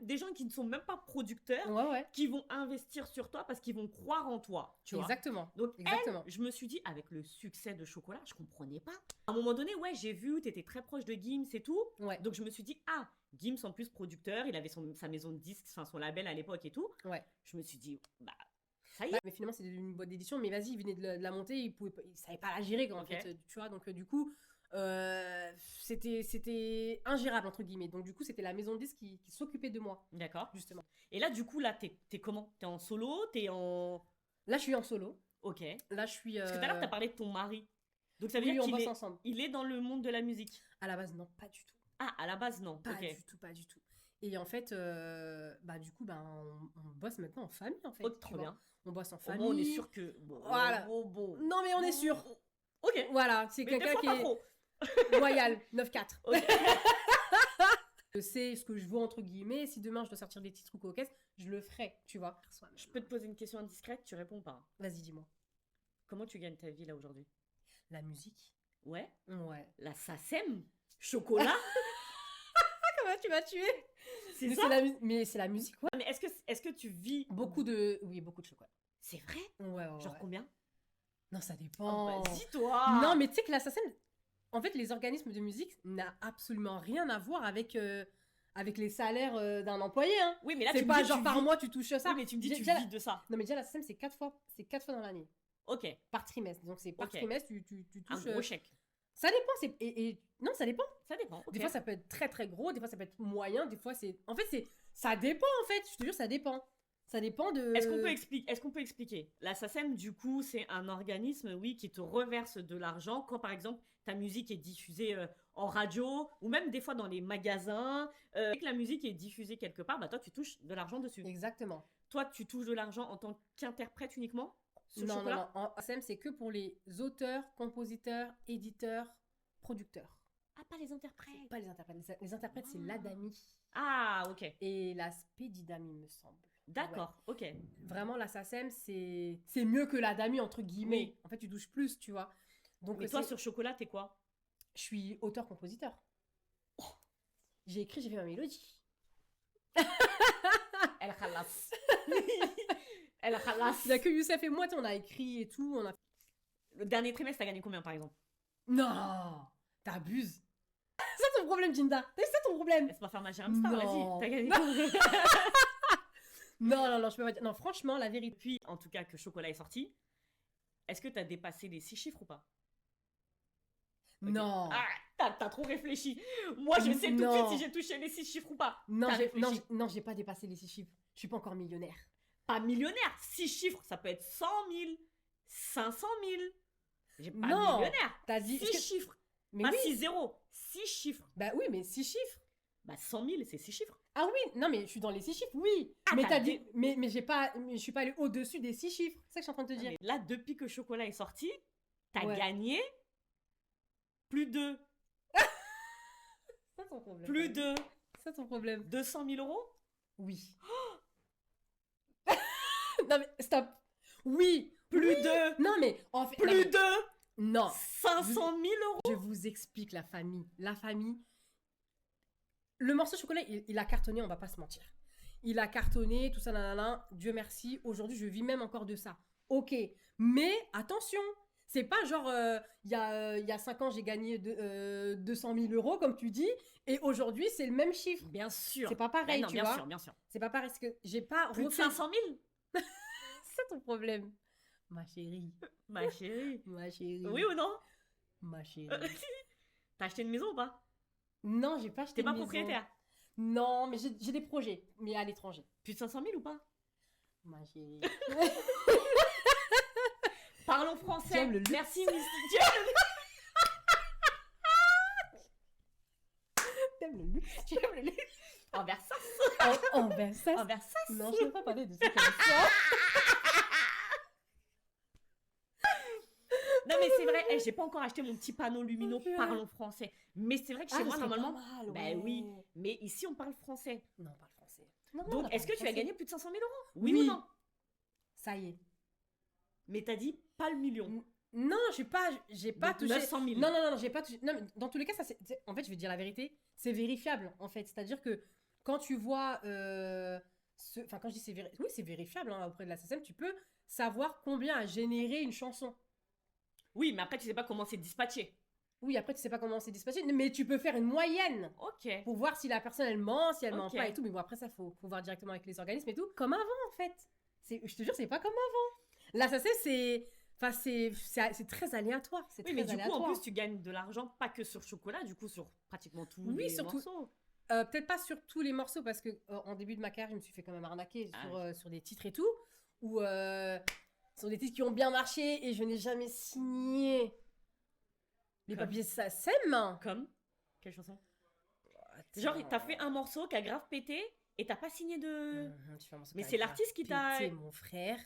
des gens qui ne sont même pas producteurs, Ouais. qui vont investir sur toi parce qu'ils vont croire en toi. Tu vois. Exactement. Donc, Exactement. je me suis dit, avec le succès de Chocolat, je comprenais pas. À un moment donné, ouais, j'ai vu, t'étais très proche de Gims et tout. Ouais. Donc, je me suis dit, ah, Gims en plus producteur, il avait sa maison de disques, enfin son label à l'époque et tout. Ouais. Je me suis dit, bah, ça y est. Bah, mais finalement, c'était une boîte d'édition. Mais vas-y, il venait de la monter. Il savait pas la gérer, en Ok. fait. Tu vois, donc du coup, c'était ingérable, entre guillemets. Donc du coup, c'était la maison de disques qui s'occupait de moi, D'accord. justement. Et là, du coup, là, t'es comment? T'es en solo? T'es en... Là, je suis en solo. Ok. Là, je suis. Parce que tout à l'heure, t'as parlé de ton mari. Donc ça veut Oui, dire on qu'il bosse est, ensemble. il est dans le monde de la musique. À la base, non, pas du tout. Ah, à la base, non. Pas Ok. du tout, pas du tout. Et en fait, bah du coup, bah, on bosse maintenant en famille, en fait. Oh, tu trop vois. bien. On bosse en Au famille. moins, on est sûr que... Bon, Voilà. bon. Non, mais on est sûr. Ok. Voilà, c'est Mais des quelqu'un fois, qui pas est trop. loyal, 9-4. Ok. Je sais ce que je veux, entre guillemets. Si demain, je dois sortir des petits trucs au caisse, je le ferai, tu vois. Je peux te poser une question indiscrète, tu réponds pas. Vas-y, dis-moi. Comment tu gagnes ta vie, là, aujourd'hui? La musique. Ouais. Ouais. La SACEM? Chocolat? Comment tu m'as tué? C'est Mais ça? mais c'est la musique, ouais. Mais est-ce que tu vis... Beaucoup de... Oui, beaucoup de chocolat. C'est vrai? Ouais. Genre combien? Non, ça Oh, dépend. bah, dis-toi! Non, mais tu sais que l'assassin... En fait, les organismes de musique n'a absolument rien à voir avec les salaires d'un employé. Hein. Oui, mais là, C'est tu me pas dis, genre tu par vis- mois, tu touches ça. Oui, mais tu me dis, tu Déjà, vis de ça. Non, mais déjà, l'assassin, c'est 4 fois dans l'année. Ok. Par trimestre. Donc, c'est par Ok. trimestre, tu Un touches... gros chèque. Ça dépend. Non, ça dépend. Ça dépend. Des ok. fois, ça peut être très, très gros. Des fois, ça peut être moyen. Des fois, c'est... En fait, ça dépend, en fait. Je te jure, ça dépend. Ça dépend de... Est-ce qu'on peut expliquer? La SACEM, du coup, c'est un organisme, oui, qui te reverse de l'argent quand, par exemple, ta musique est diffusée en radio ou même des fois dans les magasins. Et que la musique est diffusée quelque part, bah toi, tu touches de l'argent dessus. Exactement. Toi, tu touches de l'argent en tant qu'interprète uniquement sur Non, Chocolat? En ASM, c'est que pour les auteurs, compositeurs, éditeurs, producteurs. Ah, pas les interprètes. Pas les interprètes. Les interprètes, c'est l'ADAMI Ah, ok. et la Spédidami, me semble. D'accord, ok. Vraiment, la SACEM, c'est mieux que l'ADAMI, entre guillemets. Oui. En fait, tu touches plus, tu vois. Donc, Mais toi, sur Chocolat, t'es quoi? je suis auteur-compositeur. J'ai écrit, j'ai fait ma mélodie. Elle ralasse. Elle ralasse. Il n'y a que Youssef et moi, tu sais, on a écrit et tout. On a... Le dernier trimestre, t'as gagné combien, par exemple? Non, t'abuses. C'est ton problème, Jinda. C'est ça ton problème. Laisse-moi faire ma Hamstar, Non. vas-y. T'as gagné combien? Non, je peux pas dire. Non, franchement, la vérité. Depuis, en tout cas, que Chocolat est sorti, est-ce que t'as dépassé les 6 chiffres ou pas? Ok. Non. Ah, t'as trop réfléchi. Moi, je sais tout de Non. suite si j'ai touché les 6 chiffres ou pas. Non, T'as j'ai, non, réfléchi. j'ai- non, j'ai pas dépassé les 6 chiffres. Je suis pas encore millionnaire. Pas millionnaire. 6 chiffres, ça peut être 100 000, 500 000. J'ai pas Non. millionnaire. T'as dit. 6 chiffres. Mais Pas oui. 6 zéros. 6 chiffres. Bah oui, mais 6 chiffres. Bah 100 000, c'est 6 chiffres. Ah oui, non, mais je suis dans les 6 chiffres, oui. Ah, mais t'as t'as dit. Mais j'ai pas. Mais je suis pas allée au-dessus des 6 chiffres. C'est ça que je suis en train de te dire. Mais là, depuis que Chocolat est sorti, t'as Ouais. gagné plus de C'est ça ton problème. plus de C'est ça ton problème. 200 000 euros. Oui. Non, mais stop. Oui. Plus de Non, mais en fait. non, plus mais- de Non. 500 000 euros. Je vous explique la famille. La famille. Le morceau chocolat, il a cartonné, on va pas se mentir. Il a cartonné, tout ça, nanana. Dieu merci. Aujourd'hui, je vis même encore de ça. Ok. Mais attention, C'est pas genre, il y a 5 ans, j'ai gagné 200 000 euros, comme tu dis, et aujourd'hui, c'est le même chiffre. Bien sûr. C'est pas pareil, non, tu bien vois. sûr, bien sûr. C'est pas pareil, parce que j'ai pas Plus de refait... 500 000 C'est ton problème. Ma chérie. Ma chérie. Ma chérie. Oui ou non? Ma chérie. T'as acheté une maison ou pas? Non, j'ai pas acheté T'es une pas maison. propriétaire? Non, mais j'ai des projets, mais à l'étranger. Plus de 500 000 ou pas? Ma chérie. Parlons français. J'aime le luxe. Merci, Miss. T'aimes le luxe. Tu aimes le luxe? En Versace. En Versace. En Versace. Non, je ne veux pas parler de ça comme ça. Non, mais c'est vrai, j'ai pas encore acheté mon petit panneau lumineux Oh, purée. Parlons français. Mais c'est vrai que chez moi, c'est normalement. pas mal, Bah ouais. oui, mais ici, on parle français. Non, on parle français. Non, on Donc, parle est-ce que tu as français. gagné plus de 500 000 euros? Oui, Oui. ou non? Ça y est. Mais t'as dit pas le million. Non, j'ai pas Donc, touché. 900 000. Non, j'ai pas touché. Non, mais dans tous les cas, ça, en fait, je vais te dire la vérité, c'est vérifiable, en fait. C'est-à-dire que quand tu vois, enfin, quand je dis oui, c'est vérifiable hein, auprès de la SACEM, tu peux savoir combien a généré une chanson. Oui, mais après, tu sais pas comment c'est dispatché. Oui, après, tu sais pas comment c'est dispatché, mais tu peux faire une moyenne Ok. pour voir si la personne, elle ment, si elle ment Ok. pas et tout. Mais bon, après, ça, faut voir directement avec les organismes et tout. Comme avant, en fait. Je te jure, c'est pas comme avant. La SACEM, c'est très aléatoire. C'est Oui, très mais du coup, aléatoire. en plus, tu gagnes de l'argent pas que sur chocolat, du coup, sur pratiquement tous Oui, les surtout- morceaux. Peut-être pas sur tous les morceaux parce que en début de ma carrière, je me suis fait quand même arnaquer sur des titres et tout, ou sur des titres qui ont bien marché et je n'ai jamais signé les Comme. papiers SACEM. Comme quelle chanson? Genre, t'as fait un morceau qui a grave pété et t'as pas signé de. Tu fais un morceau Mais qui a c'est grave l'artiste qui t'a- pété, mon frère.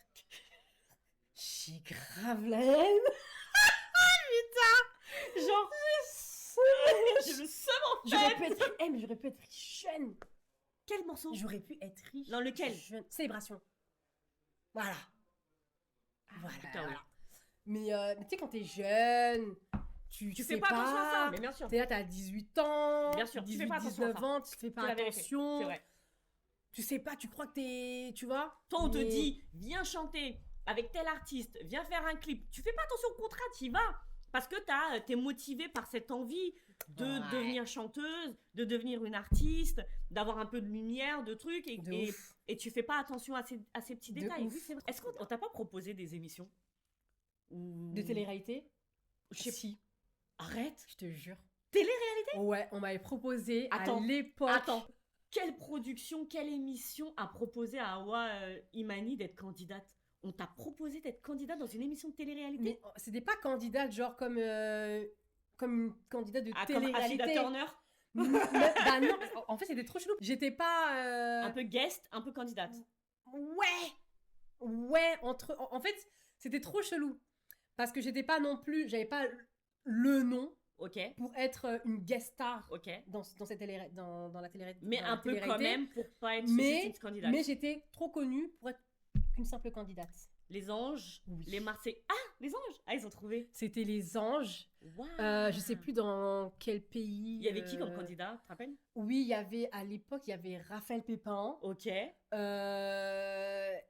J'ai grave la haine. Genre, j'ai le seum en J'aurais fait. pu être, mais j'aurais pu être jeune. Quel morceau? J'aurais pu être riche. Dans lequel? Jeune. Célébration. Voilà. Voilà. putain, oui. voilà. Mais tu sais, quand t'es jeune, tu Tu sais fais pas attention à ça, mais bien sûr. T'es là, t'as 18 ans, Bien sûr, tu fais 18, pas attention à 19 ça. ans, tu fais pas C'est la vérité, attention. C'est vrai. Tu sais pas, tu crois que t'es. Tu vois. Toi, on te Mais- dit, viens chanter avec tel artiste, viens faire un clip. Tu fais pas attention au contrat, t'y vas. Parce que t'es motivé par cette envie de Ouais. devenir chanteuse, de devenir une artiste, d'avoir un peu de lumière, de trucs, De et ouf. tu fais pas attention à ces petits De détails. ouf. Oui, c'est vrai. Est-ce qu'on t'a pas proposé des émissions De télé-réalité. Je sais Si, Arrête. je te jure. Télé-réalité? Ouais, on m'avait proposé Attends, à l'époque. Attends, quelle production, quelle émission a proposé à Awa Imani d'être candidate? On t'a proposé d'être candidate dans une émission de télé-réalité? Mais c'était pas candidate, genre comme une candidate de Ah, comme télé-réalité. Ashida Turner? Bah non, en fait, c'était trop chelou. J'étais pas. Un peu guest, un peu candidate. Ouais, en fait, c'était trop chelou. Parce que j'étais pas non plus. J'avais pas le nom Ok, pour être une guest star ok. dans cette dans la télé-réalité. Mais dans un la peu quand télé-réalité. même pour pas être Mais, une candidate. mais j'étais trop connue pour être qu'une simple candidate. Les anges, Oui. les Marseillais. Ah, les anges! Ah, ils ont trouvé. C'était les anges. Waouh! Je sais plus dans quel pays. Il y avait qui comme candidat, tu te rappelles? Oui, il y avait à l'époque, il y avait Raphaël Pépin. Ok.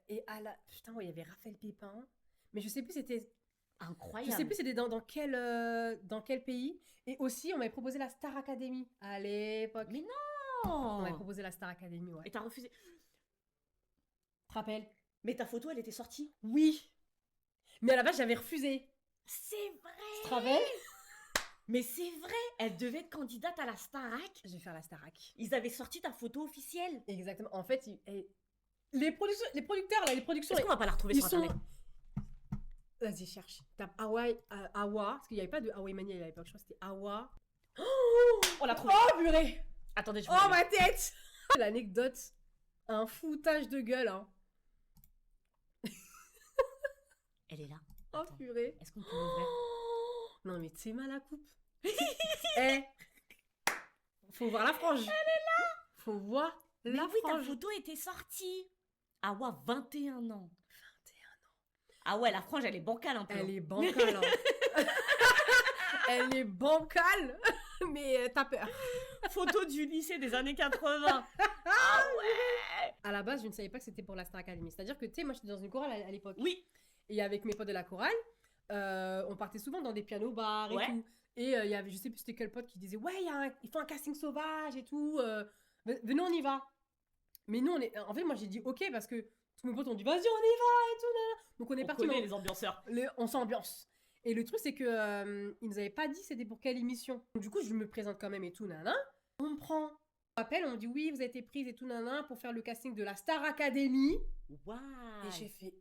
Et à la. Putain, ouais, il y avait Raphaël Pépin. Mais je sais plus c'était. Incroyable. Je sais plus c'était dans quel pays. Et aussi, on m'avait proposé la Star Academy à l'époque. Mais On non! m'avait proposé la Star Academy, ouais. Et t'as refusé. Tu te rappelles? Mais ta photo, elle était sortie. Oui. Mais à la base, j'avais refusé. C'est vrai! Tu te rappelles? Mais c'est vrai! Elle devait être candidate à la Starac. Je vais faire la Starac. Ils avaient sorti ta photo officielle. Exactement. En fait, les producteurs, là, les productions. Est-ce qu'on va pas la retrouver Ils sur sont. internet? Vas-y, cherche. Tape Awa, parce qu'il n'y avait pas de Awa Imani à l'époque. Je crois que c'était Awa. On l'a trouvée. Oh, purée! Attendez, je Oh, vous ma tête! L'anecdote, un foutage de gueule, hein. Elle est là. Oh, Attends. purée. Est-ce qu'on peut l'ouvrir? Non, mais c'est mal la coupe. Eh, faut voir la frange. Elle est là. Faut voir Mais la oui, ta frange. photo était sortie. Ah ouais, 21 ans. 21 ans. Ah ouais, la frange, elle est bancale un peu. Elle est bancale. Hein. Elle est bancale, mais t'as peur. Photo du lycée des années 80. Ah ouais. À la base, je ne savais pas que c'était pour la Star Academy. C'est-à-dire que, tu sais, moi, j'étais dans une chorale à l'époque. Oui. Et avec mes potes de la chorale, on partait souvent dans des pianos bars et Ouais. tout. Et il y avait, je sais plus c'était quel pote qui disait, ouais, il faut un casting sauvage et tout. Venez, on y va. Mais nous, en fait, moi, j'ai dit ok parce que tous mes potes ont dit, vas-y, on y va et tout. Nan. Donc, on est On parti. connaît les ambianceurs. On s'ambiance. Et le truc, c'est que ils nous avaient pas dit c'était pour quelle émission. Donc, du coup, je me présente quand même et tout, nana. On me prend. On m'appelle, on me dit oui, vous avez été prise et tout, nana, pour faire le casting de la Star Academy. Waouh. Et j'ai fait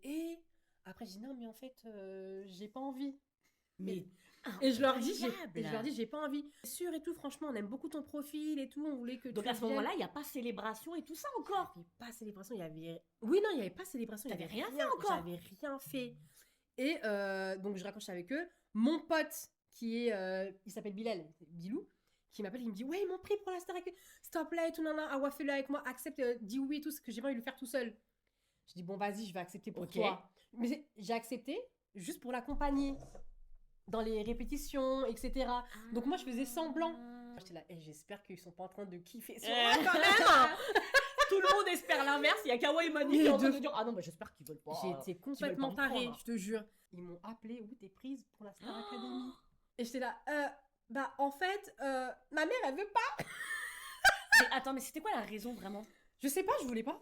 Après, j'ai dit non, mais en fait, j'ai pas envie. Mais Et je leur dis, incroyable. j'ai pas envie. C'est sûr et tout, franchement, on aime beaucoup ton profil et tout, on voulait que Donc tu à ce viennes. moment-là, il n'y a pas célébration et tout ça encore. Il n'y avait pas célébration, il y avait... Oui, non, il n'y avait pas célébration. T'avais il y avait rien fait encore. J'avais rien fait. Et donc, je raccroche avec eux. Mon pote, qui est... il s'appelle Bilou, qui m'appelle, il me dit, ouais, ils m'ont pris pour la Star Academy. S'il te plaît, et tout, nana, Awa, fais-le avec moi, accepte, dis oui et tout, ce que j'ai pas envie de le faire tout seul. Je dis, bon, vas-y, je vais accepter pour toi. Mais j'ai accepté juste pour l'accompagner dans les répétitions, etc. Donc moi, je faisais semblant. J'étais là, j'espère qu'ils sont pas en train de kiffer sur moi quand même. Tout le monde espère l'inverse. Il y a Kawa et Mani qui est en train de dire ah non, bah j'espère qu'ils veulent pas. J'ai été complètement pas me tarée, prendre. je te jure. Ils m'ont appelé, oui, t'es prise pour la Star Academy. Et j'étais là, bah en fait, ma mère, elle veut pas. Mais attends, mais c'était quoi la raison vraiment? Je sais pas, je voulais pas.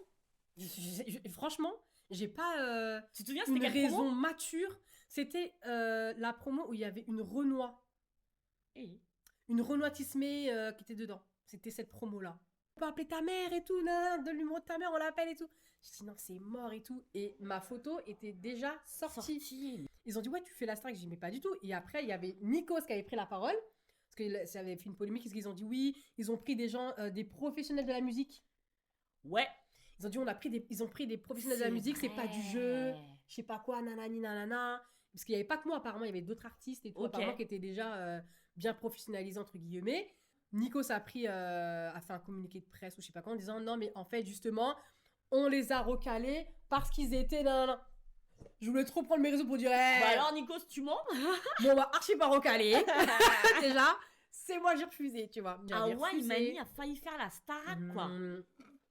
Franchement, j'ai pas Tu te souviens, c'était une quelle raison promo? mature. C'était la promo où il y avait une Renoir. Eh. Une Renoir Tismé qui était dedans. C'était cette promo-là. On peut appeler ta mère et tout, donne le numéro de ta mère, on l'appelle et tout. Je dis non, c'est mort et tout. Et ma photo était déjà sortie. Ils ont dit ouais, tu fais la Star. J'ai dit mais pas du tout. Et après, il y avait Nikos qui avait pris la parole. Parce que ça avait fait une polémique. Parce qu'ils ont dit oui, ils ont pris des gens, des professionnels de la musique. Ouais. Ils ont dit ils ont pris des professionnels de la musique, c'est pas du jeu. Je sais pas quoi, nanani nanana. Parce qu'il y avait pas que moi, apparemment, il y avait d'autres artistes et tout, apparemment, qui étaient déjà bien professionnalisés, entre guillemets. Nikos a fait un communiqué de presse ou je sais pas quoi en disant non, mais en fait, justement, on les a recalés parce qu'ils étaient nanana. Je voulais trop prendre mes réseaux pour dire Bah alors, Nikos, tu mens? bon, bah, archi pas recalé. Déjà, c'est moi, j'ai refusé, tu vois. Ah ouais, Mani a failli faire la Starac, quoi.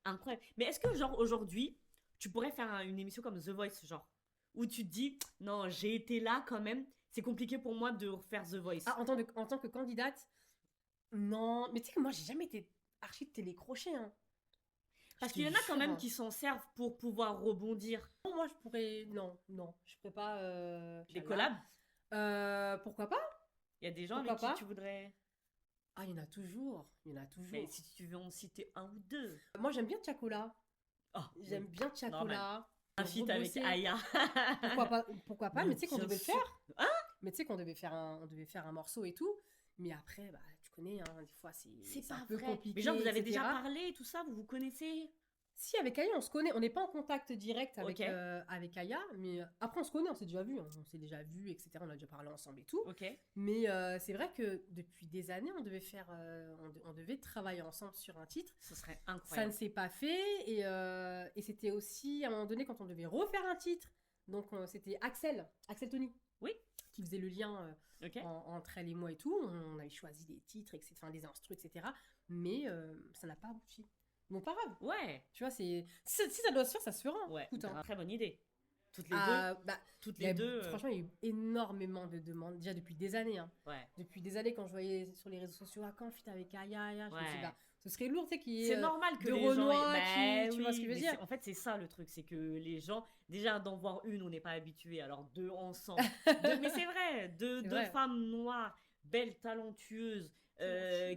Incroyable. Mais est-ce que, genre, aujourd'hui, tu pourrais faire une émission comme The Voice, genre, où tu te dis, non, j'ai été là quand même, c'est compliqué pour moi de refaire The Voice. Ah, en tant que candidate, non. Mais tu sais que moi, j'ai jamais été archi télécrochet, hein. Parce qu'il y en a quand même qui s'en servent pour pouvoir rebondir. Non, moi, je pourrais... Non, je pourrais pas... Des collabs. Pourquoi pas? Il y a des gens avec qui tu voudrais... Ah, il y en a toujours. Mais si tu veux en citer un ou deux. Moi, j'aime bien Tchakola. Oh, j'aime bien Tchakola. Un feat avec Aya. Pourquoi pas? Mais tu sais qu'on devait le faire. Hein? Mais tu sais qu'on devait faire un morceau et tout. Mais après, bah, tu connais, hein, des fois, c'est un peu compliqué. Mais genre, vous avez etc. déjà parlé, tout ça, vous vous connaissez? Si, avec Aya, on se connaît. On n'est pas en contact direct avec, Ok. avec Aya. Mais après, on se connaît, on s'est déjà vu. On s'est déjà vu, etc. On a déjà parlé ensemble et tout. Ok. Mais c'est vrai que depuis des années, on devait travailler ensemble sur un titre. Ce serait Ça incroyable. ne s'est pas fait. Et c'était aussi, à un moment donné, quand on devait refaire un titre. Donc, c'était Axel Tony. Oui. Qui faisait le lien Ok. entre elle et moi et tout. On avait choisi des titres, etc., enfin, des instrus, etc. Mais ça n'a pas abouti. Bon, pas grave. Ouais. Tu vois, si ça doit se faire, ça se fera. Ouais. Écoute, hein. Très bonne idée. Toutes les deux. Bah, Toutes il y a- les deux. Franchement, il y a eu énormément de demandes, déjà depuis des années. Hein. Ouais. Depuis des années, quand je voyais sur les réseaux sociaux, quand fit avec Aya, je me suis dit, Ouais. bah, ce serait lourd, tu sais, qu'il y ait C'est normal que de les Renoir gens tu vois ce que je veux mais dire. en fait, c'est ça le truc, c'est que les gens, déjà d'en voir une, on n'est pas habitué, alors deux ensemble. Mais c'est vrai, deux vrai. femmes noires, belles, talentueuses,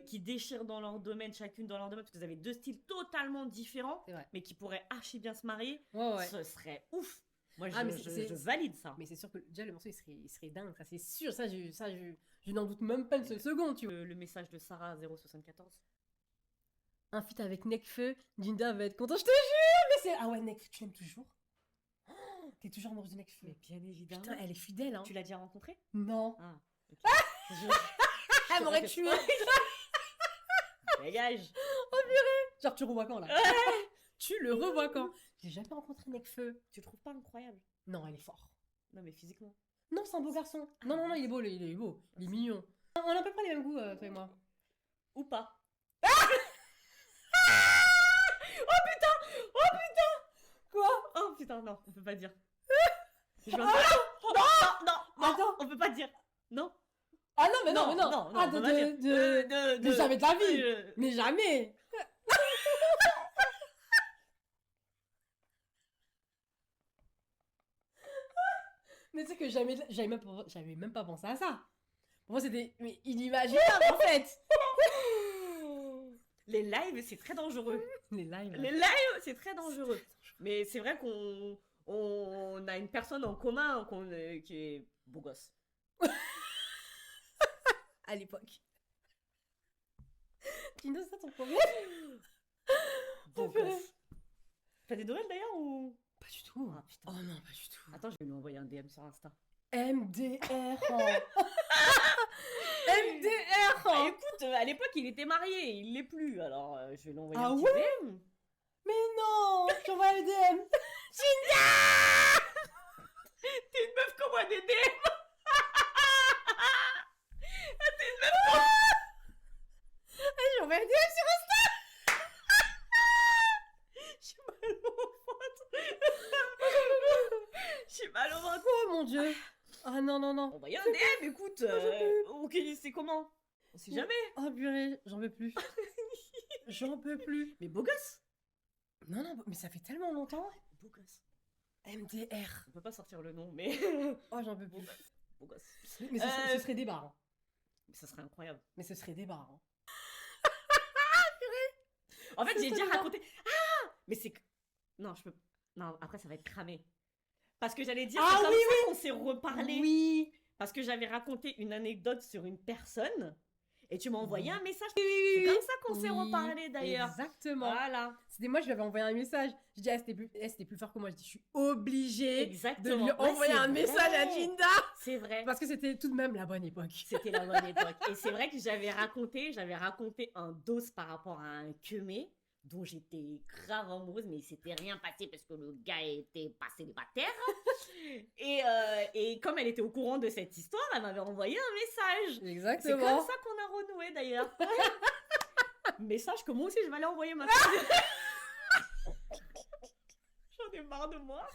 qui déchirent dans leur domaine, chacune dans leur domaine, parce que vous avez deux styles totalement différents, C'est vrai. mais qui pourraient archi bien se marier. Ouais. Ce serait ouf. Moi, Ah, mais je valide ça. Mais c'est sûr que déjà, le morceau, il serait dingue, ça c'est sûr. Ça, je n'en doute même pas une seule seconde, tu vois. Le message de Sarah 074. Un feat avec Nekfeu, Jinda va être content, je te jure. Mais c'est... Ah ouais, Nekfeu, tu l'aimes toujours? Oh, t'es toujours amoureuse de Nekfeu. Mais bien évidemment. Putain, elle est fidèle, hein. Tu l'as déjà rencontrée? Non. Ah, ok. Elle m'aurait tué. Dégage. Genre, tu revois quand, là? Tu le revois quand? J'ai jamais rencontré Nekfeu. Tu trouves pas incroyable? Non, elle est forte. Non, mais physiquement. Non, c'est un beau garçon. Non, il est beau, il est beau. Il est mignon. On a à peu près les mêmes goûts, toi et moi. Ou pas. Quoi? Oh putain, non, on peut pas dire. Je viens de faire... non, Attends. on peut pas dire. Non. Ah non, mais non, Non, mais non. non, Ah, on va dire. de jamais de la vie. euh, Mais jamais. Mais tu sais que j'avais même pas pensé à ça. Pour moi, c'était mais inimaginable en fait. Les lives, c'est très dangereux. Les lives. Les lives, c'est très dangereux. Mais c'est vrai qu'on a une personne en commun qui est beau gosse. À l'époque. Kino, c'est ça ton problème? Beau purée. gosse. T'as des nouvelles d'ailleurs ou... Pas du tout. Ah putain. Oh non, pas du tout. Attends, je vais lui envoyer un DM sur Insta. MDR. MDR. Bah, écoute, à l'époque, il était marié, il l'est plus, alors je vais lui envoyer Ah un petit ouais DM. Mais non, j'envoie le DM. T'es une meuf comme moi, des DM. J'envoie le DM sur J'ai mal au ventre. J'ai mal au ventre. Oh mon dieu. Ah non, non, non. Envoyer un DM, écoute. Ok, c'est comment? On sait jamais. Oh purée, j'en peux plus. J'en peux plus. Mais beau gosse. Non, non, mais ça fait tellement longtemps. Beau gosse. MDR. On peut pas sortir le nom, mais... Oh, j'en peux plus. Beau gosse. Mais ce serait des barres. Mais ça serait incroyable. Mais ce serait des barres. En fait, C'est j'ai ça, déjà les raconté... Ah. Mais c'est... Non, je peux... Non, après, ça va être cramé. Parce que j'allais dire, Ah c'est comme oui, ça qu'on s'est reparlé. Oui. Parce que j'avais raconté une anecdote sur une personne. Et tu m'as envoyé un message. Oui, C'est comme ça qu'on s'est Oui, reparlé d'ailleurs. Exactement. Voilà. C'était moi, je lui avais envoyé un message. Je dis, c'était plus fort que moi. Je dis, je suis obligée Exactement. de lui Ouais, envoyer c'est un message à vrai. Jinda. C'est vrai. Parce que c'était tout de même la bonne époque. C'était la bonne époque. Et c'est vrai que j'avais raconté un dos par rapport à un queumé dont j'étais grave amoureuse, mais il s'était rien passé parce que le gars était pas célibataire. Et comme elle était au courant de cette histoire, elle m'avait envoyé un message. C'est Exactement. comme ça qu'on a renoué d'ailleurs. Message que moi aussi je vais aller envoyer maintenant. J'en ai marre de moi.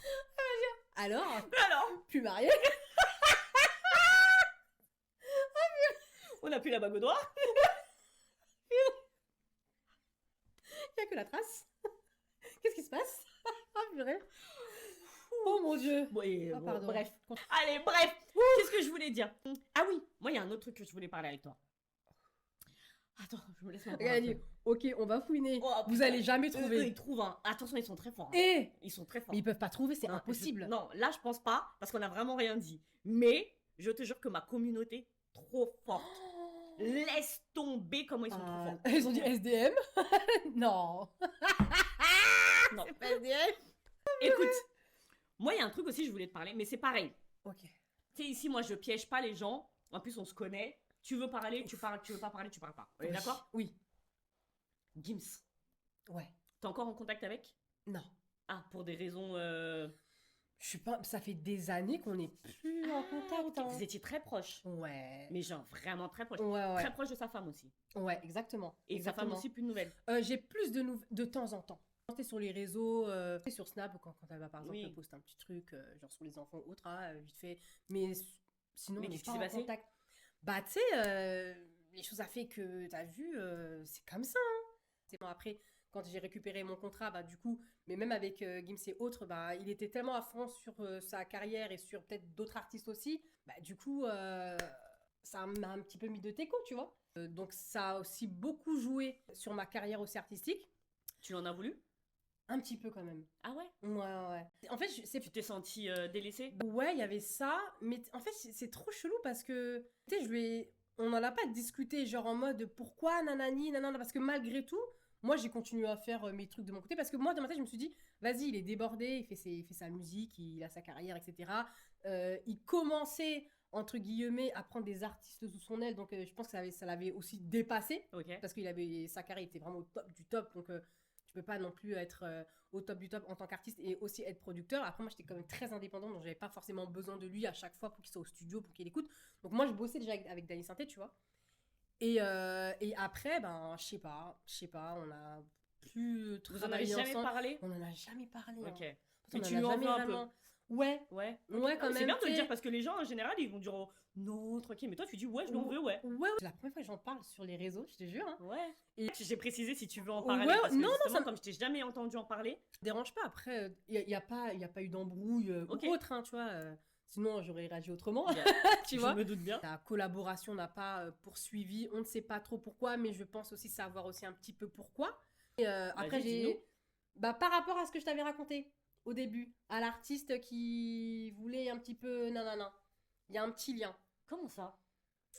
Alors, Alors, plus mariée. on a plus la bague au doigt. Il n'y a que la trace. Qu'est-ce qui se passe? Ah, purée. Oh mon dieu. Bon, et, Ah, bon, pardon. bref. Allez, bref. Qu'est-ce que je voulais dire? Ah oui, moi il y a un autre truc que je voulais parler avec toi. Attends, je me laisse m'en Regarde, elle dit, ok, on va fouiner. Oh, Vous putain. allez jamais Eux, trouver. ils trouvent. Hein. Attention, ils sont très forts. Hein. Et Ils sont très forts. mais ils peuvent pas trouver, c'est Non, impossible. Non, là je pense pas parce qu'on a vraiment rien dit. Mais je te jure que ma communauté trop forte. Laisse tomber comment ils sont trop forts. Ils ont dit SDM. Non. Non. C'est pas SDM. Écoute, moi il y a un truc aussi je voulais te parler, mais c'est pareil. Ok. Tu sais ici moi je piège pas les gens. En plus on se connaît. Tu veux parler, tu parles. Tu veux pas parler, tu parles pas. On est Oui. d'accord? Oui. Gims. Ouais. T'es encore en contact avec? Non. Ah pour des raisons. Je suis pas. Ça fait des années qu'on est plus en contact. Hein. Vous étiez très proches. Ouais. Mais genre vraiment très proches. Ouais, ouais. Très proche de sa femme aussi. Ouais, exactement. Et sa femme Exactement. aussi plus de nouvelles. J'ai plus de temps en temps. Quand t'es sur les réseaux, sur Snap, quand elle va par exemple Oui. poster un petit truc, genre sur les enfants ou autre, vite fait. Mais sinon, Mais on n'est qu'est-ce qui pas s'est en passé? contact. Bah, tu sais, les choses à fait que t'as vu, c'est comme ça. Hein. C'est bon, après, quand j'ai récupéré mon contrat, bah, du coup, mais même avec Gims et autres, bah, il était tellement à fond sur sa carrière et sur peut-être d'autres artistes aussi, bah, du coup, ça m'a un petit peu mis de teco, tu vois. Donc, ça a aussi beaucoup joué sur ma carrière aussi artistique. Tu en as voulu? Un petit peu quand même. Ah ouais? Ouais, ouais. En fait, Tu t'es sentie délaissée? ouais, il y avait ça, mais en fait, c'est trop chelou parce que, tu sais, on n'en a pas discuté, genre en mode pourquoi nanani, nanana, parce que malgré tout, moi j'ai continué à faire mes trucs de mon côté, parce que moi, dans ma tête, je me suis dit, vas-y, il est débordé, il fait sa musique, il a sa carrière, etc. Il commençait, entre guillemets, à prendre des artistes sous son aile, donc je pense que ça l'avait aussi dépassé, Ok. parce qu'il avait sa carrière était vraiment au top du top, donc tu peux pas non plus être au top du top en tant qu'artiste et aussi être producteur. Après moi j'étais quand même très indépendante, donc j'avais pas forcément besoin de lui à chaque fois pour qu'il soit au studio, pour qu'il écoute. Donc moi je bossais déjà avec Danny Sainté, tu vois. Et après ben je sais pas, on a plus Vous en avez travaillé jamais ensemble. parlé? On en a jamais parlé. Ok. Hein. Mais On tu en a lui en jamais veux un peu? vraiment- Ouais, Ouais. ouais, quand C'est même. bien de le t'sais. dire parce que les gens en général ils vont dire oh, non, tranquille. Mais toi tu dis ouais, je l'en veux, ouais. Ouais, ouais. C'est la première fois que j'en parle sur les réseaux, je te jure. Hein. Ouais. Et- J'ai précisé si tu veux en Ouais, parler parce que non, non, justement, ça me comme je t'ai jamais entendu en parler. dérange pas. Après, il n'y a, y a pas eu d'embrouille Ok. ou autre, hein, tu vois. Sinon, j'aurais réagi autrement, Bien. tu Je vois. me doute bien. La collaboration n'a pas poursuivi, on ne sait pas trop pourquoi, mais je pense aussi savoir aussi un petit peu pourquoi. Et, après, Vas-y, dis-nous. bah, par rapport à ce que je t'avais raconté au début, à l'artiste qui voulait un petit peu... Non, non, non. Il y a un petit lien. Comment ça?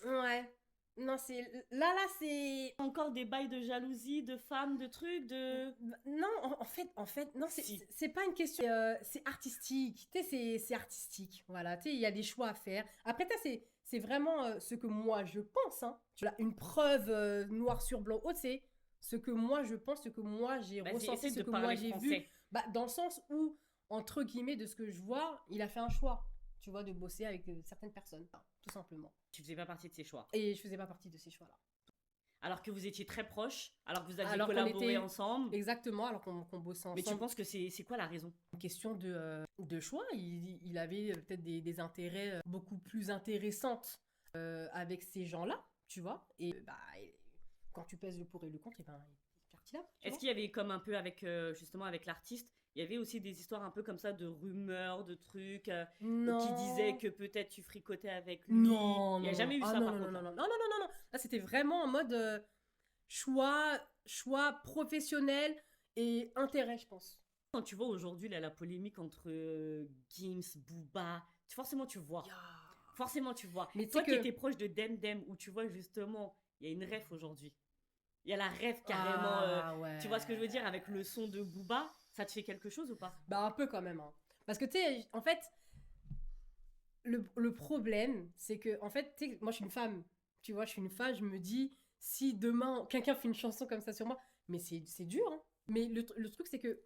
Ouais. Non, c'est... Là, c'est... Encore des bails de jalousie, de femmes, de trucs, de. Non, en fait, non, Si. c'est pas une question. C'est artistique. Tu sais, c'est artistique. Voilà, tu sais, il y a des choix à faire. Après, c'est vraiment ce que moi je pense. Hein. Tu as une preuve noir sur blanc. Oh, c'est ce que moi je pense, ce que moi j'ai Vas-y, ressenti, essaie ce de que moi parler j'ai vu. français. Bah, dans le sens où, entre guillemets, de ce que je vois, il a fait un choix. Tu vois, de bosser avec certaines personnes, tout simplement. Tu faisais pas partie de ses choix. Et je faisais pas partie de ces choix-là. Alors que vous étiez très proches, alors que vous aviez Alors qu'on collaboré était- ensemble. Exactement, alors qu'on bossait ensemble. Mais tu penses que c'est quoi la raison? Une question de choix. Il avait peut-être des intérêts beaucoup plus intéressantes avec ces gens-là, tu vois. Et bah, quand tu pèses le pour et le contre, et ben, il est pertinent. Est-ce qu'il y avait comme un peu avec justement avec l'artiste, il y avait aussi des histoires un peu comme ça de rumeurs, de trucs Non. qui disaient que peut-être tu fricotais avec lui. Non, Il n'y a non, jamais eu non. ça Ah, non, par non, contre. non, non, non, non, non, non, non. Là, c'était vraiment en mode choix professionnel et intérêt, je pense. Quand tu vois aujourd'hui là, la polémique entre Gims, Booba, forcément tu vois. Forcément tu vois. Mais tu Toi sais qui que- étais proche de Dem, où tu vois justement, il y a une ref aujourd'hui. Il y a la ref carrément. Ah, ouais. Tu vois ce que je veux dire avec le son de Booba, ça te fait quelque chose ou pas? Bah, un peu quand même. Hein. Parce que, tu sais, en fait, le problème, c'est que, en fait, tu sais, moi, je suis une femme. Tu vois, je suis une femme, je me dis, si demain, quelqu'un fait une chanson comme ça sur moi, mais c'est dur, hein. Mais le truc, c'est que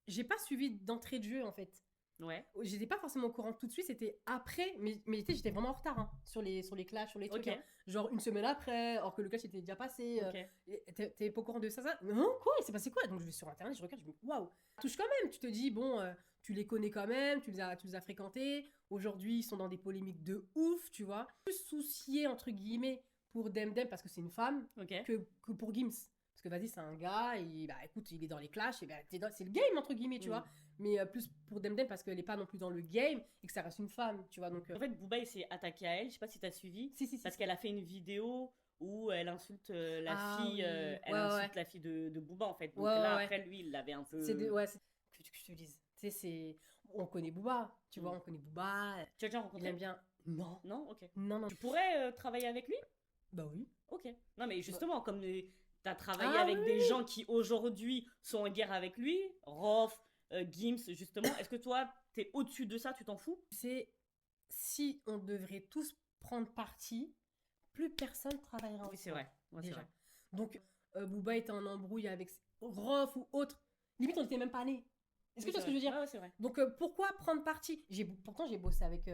j'ai pas suivi d'entrée de jeu, en fait. Ouais. J'étais pas forcément au courant tout de suite, c'était après, mais tu sais, j'étais vraiment en retard hein, sur les clashs, sur les trucs. Ok. Hein. Genre une semaine après, alors que le clash était déjà passé. Ok. T'es pas au courant de ça? Non, quoi? Il s'est passé quoi? Donc je vais sur internet, je regarde, je me dis waouh, ça touche quand même. Tu te dis, bon, tu les connais quand même, tu les as fréquentés. Aujourd'hui, ils sont dans des polémiques de ouf, tu vois. Plus soucié, entre guillemets, pour Dem parce que c'est une femme, Ok. que pour Gims. Parce que vas-y, c'est un gars, et bah écoute, il est dans les clashs, et bah, c'est le game, entre guillemets, tu Mm. vois. Mais plus pour Dem parce qu'elle est pas non plus dans le game et que ça reste une femme, tu vois. Donc, En fait, Booba il s'est attaqué à elle, je sais pas si t'as suivi, si. parce qu'elle a fait une vidéo où elle insulte la Ah fille, oui. elle Ouais, insulte ouais. la fille de Booba en fait. Donc Ouais, là ouais, après lui il l'avait un peu. Ouais, que je te dise. Tu sais, on connaît Booba, tu vois, Mm. on connaît Booba. Tu as déjà Il rencontré? aime bien. Non. Non, ok. Non, non. Tu pourrais travailler avec lui? Bah oui. Ok. Non mais justement comme t'as travaillé Ah avec oui. des gens qui aujourd'hui sont en guerre avec lui, Rof, Gims justement, est-ce que toi t'es au-dessus de ça, tu t'en fous? Tu sais, si on devrait tous prendre parti, plus personne travaillera ensemble. Oui c'est vrai. Ouais, c'est déjà. vrai. Donc, Booba était en embrouille avec Rof ou autre. Limite, on n'était même pas nés. Est-ce que Oui, tu vois c'est ce que je veux dire? vrai. Ouais, ouais, c'est vrai. Donc, pourquoi prendre parti? Pourtant, j'ai bossé avec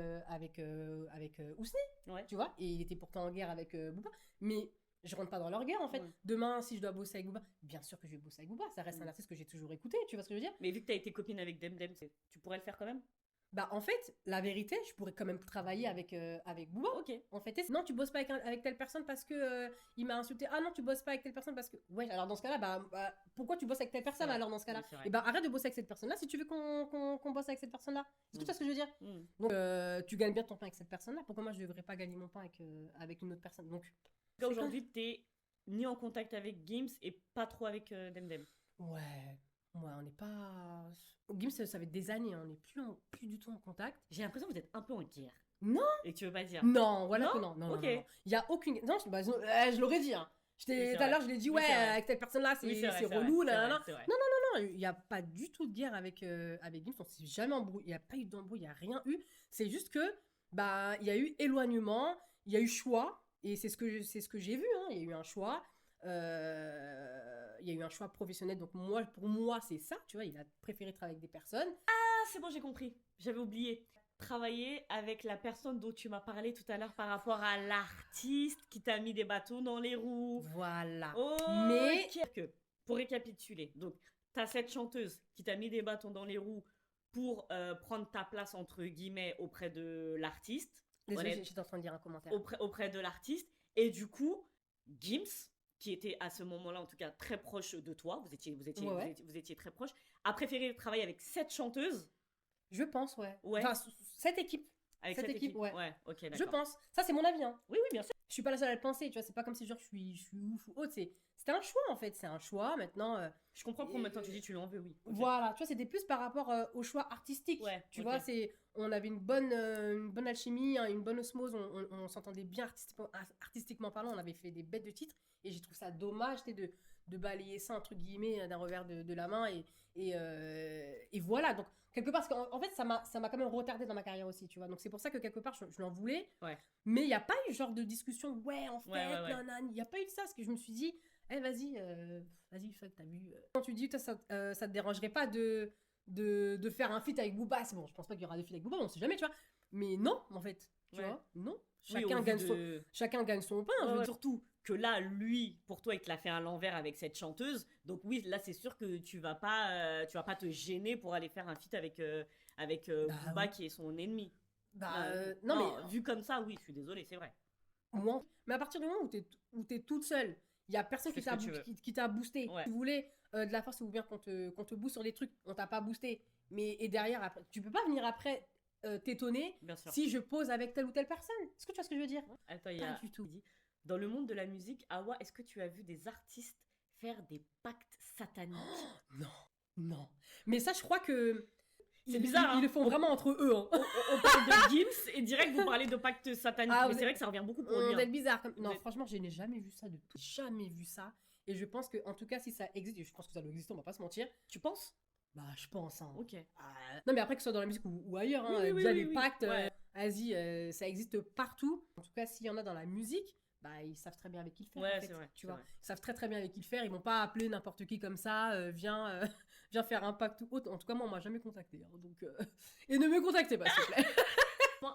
Ousni, Ouais. tu vois, et il était pourtant en guerre avec Booba. Mais je rentre pas dans leur guerre, en fait. Ouais. Demain, si je dois bosser avec Booba, bien sûr que je vais bosser avec Booba. Ça reste un Mm. artiste que j'ai toujours écouté, tu vois ce que je veux dire? Mais vu que t'as été copine avec Dem, tu pourrais le faire quand même? Bah, en fait, la vérité, je pourrais quand même travailler avec Booba. Ok. En fait, non, tu bosses pas avec telle personne parce que il m'a insulté. Ah non, tu bosses pas avec telle personne parce que. Ouais, alors dans ce cas-là, bah, pourquoi tu bosses avec telle personne vrai. alors dans ce cas-là? Oui, c'est vrai. Et bah arrête de bosser avec cette personne-là si tu veux qu'on bosse avec cette personne-là. Est-ce que tu vois ce que je veux dire? Mm. Donc tu gagnes bien ton pain avec cette personne-là. Pourquoi moi je devrais pas gagner mon pain avec une autre personne? Donc. Là, aujourd'hui, t'es ni en contact avec Gims et pas trop avec Dem. Ouais, on n'est pas. Gims, ça fait des années, hein, on n'est plus du tout en contact. J'ai l'impression que vous êtes un peu en guerre. Non. Et que tu veux pas dire. Non, voilà Non que non. Ok. Non. Il y a aucune. Non, je l'aurais dit. Hein. Oui, c'est Tout à l'heure, je l'ai dit, Oui, ouais, c'est vrai. avec cette personne-là, c'est Oui, vrai, relou, vrai, là, là. c'est vrai. Non, il n'y a pas du tout de guerre avec Gims, on s'est jamais embrouillé, il n'y a pas eu d'embrouille, il n'y a rien eu. C'est juste que, bah, il y a eu éloignement, il y a eu choix, et c'est ce que j'ai vu, hein, il y a eu un choix. Il y a eu un choix professionnel, donc pour moi, c'est ça, tu vois, il a préféré travailler avec des personnes. Ah, c'est bon, j'ai compris. J'avais oublié. Travailler avec la personne dont tu m'as parlé tout à l'heure par rapport à l'artiste qui t'a mis des bâtons dans les roues. Voilà. Oh, Mais- pour récapituler, donc t'as cette chanteuse qui t'a mis des bâtons dans les roues pour prendre ta place, entre guillemets, auprès de l'artiste. Désolée, j'étais en train de lire un commentaire. Auprès de l'artiste. Et du coup, Gims, qui était à ce moment-là, en tout cas, très proche de toi, vous étiez très proche, a préféré travailler avec cette chanteuse. Je pense, ouais. Ouais. Enfin, cette équipe. Avec cette équipe, ouais. Ok, d'accord. Je pense. Ça, c'est mon avis, hein. Oui, bien sûr. Je suis pas la seule à le penser, tu vois. C'est pas comme si genre je suis ouf ou autre. C'était un choix, en fait. C'est un choix, maintenant. Je comprends pourquoi maintenant tu dis tu l'en veux, oui. Okay. Voilà, tu vois, c'était plus par rapport au choix artistique. Ouais, tu vois, on avait une bonne alchimie, hein, une bonne osmose, on s'entendait bien artistiquement parlant, on avait fait des bêtes de titres, et j'ai trouvé ça dommage de balayer ça, entre guillemets, d'un revers de la main, et voilà. Donc, quelque part, parce qu'en fait, ça m'a quand même retardé dans ma carrière aussi, tu vois. Donc, c'est pour ça que quelque part, je l'en voulais. Ouais. Mais il n'y a pas eu genre de discussion, en fait, ouais. Il n'y a pas eu de ça, parce que je me suis dit, vas-y, fuck, t'as vu. Quand tu dis que ça te dérangerait pas de faire un feat avec Booba, c'est bon, je pense pas qu'il y aura des feats avec Booba, on sait jamais, tu vois. Mais non, en fait, tu vois, non. Chacun gagne son pain. Je veux surtout que là, lui, pour toi, il te l'a fait à l'envers avec cette chanteuse. Donc oui, là, c'est sûr que tu vas pas te gêner pour aller faire un feat avec Booba, qui est son ennemi. Non, mais vu comme ça, oui, je suis désolée, c'est vrai. Moi, mais à partir du moment où t'es toute seule, il y a personne qui t'a boosté. Ouais. Tu voulais de la force ou bien qu'on te booste sur des trucs, on t'a pas boosté. Et derrière, après, tu peux pas venir après t'étonner si je pose avec telle ou telle personne. Est-ce que tu vois ce que je veux dire? Attends, pas du tout. Dans le monde de la musique, Awa, est-ce que tu as vu des artistes faire des pactes sataniques? Non. Mais ça, je crois que c'est bizarre. Ils le font vraiment entre eux. Hein. On parle de Gims et direct vous parlez de pacte satanique. Mais c'est vrai que ça revient beaucoup pour lui. Vous êtes bizarre. Non, franchement, je n'ai jamais vu ça de tout. Jamais vu ça. Et je pense que, en tout cas, si ça existe, et je pense que ça doit exister, on va pas se mentir. Tu penses? Bah, je pense. Hein. Ok. Non, mais après, que ce soit dans la musique ou ailleurs, hein, les pactes, vas-y, ça existe partout. En tout cas, s'il y en a dans la musique, bah, ils savent très bien avec qui le faire. Ouais, en fait, c'est vrai. Tu vois, ils savent très très bien avec qui le faire. Ils vont pas appeler n'importe qui comme ça. Viens faire un pacte ou autre. En tout cas, moi, on m'a jamais contacté. Hein, donc, et ne me contactez pas, s'il vous plaît.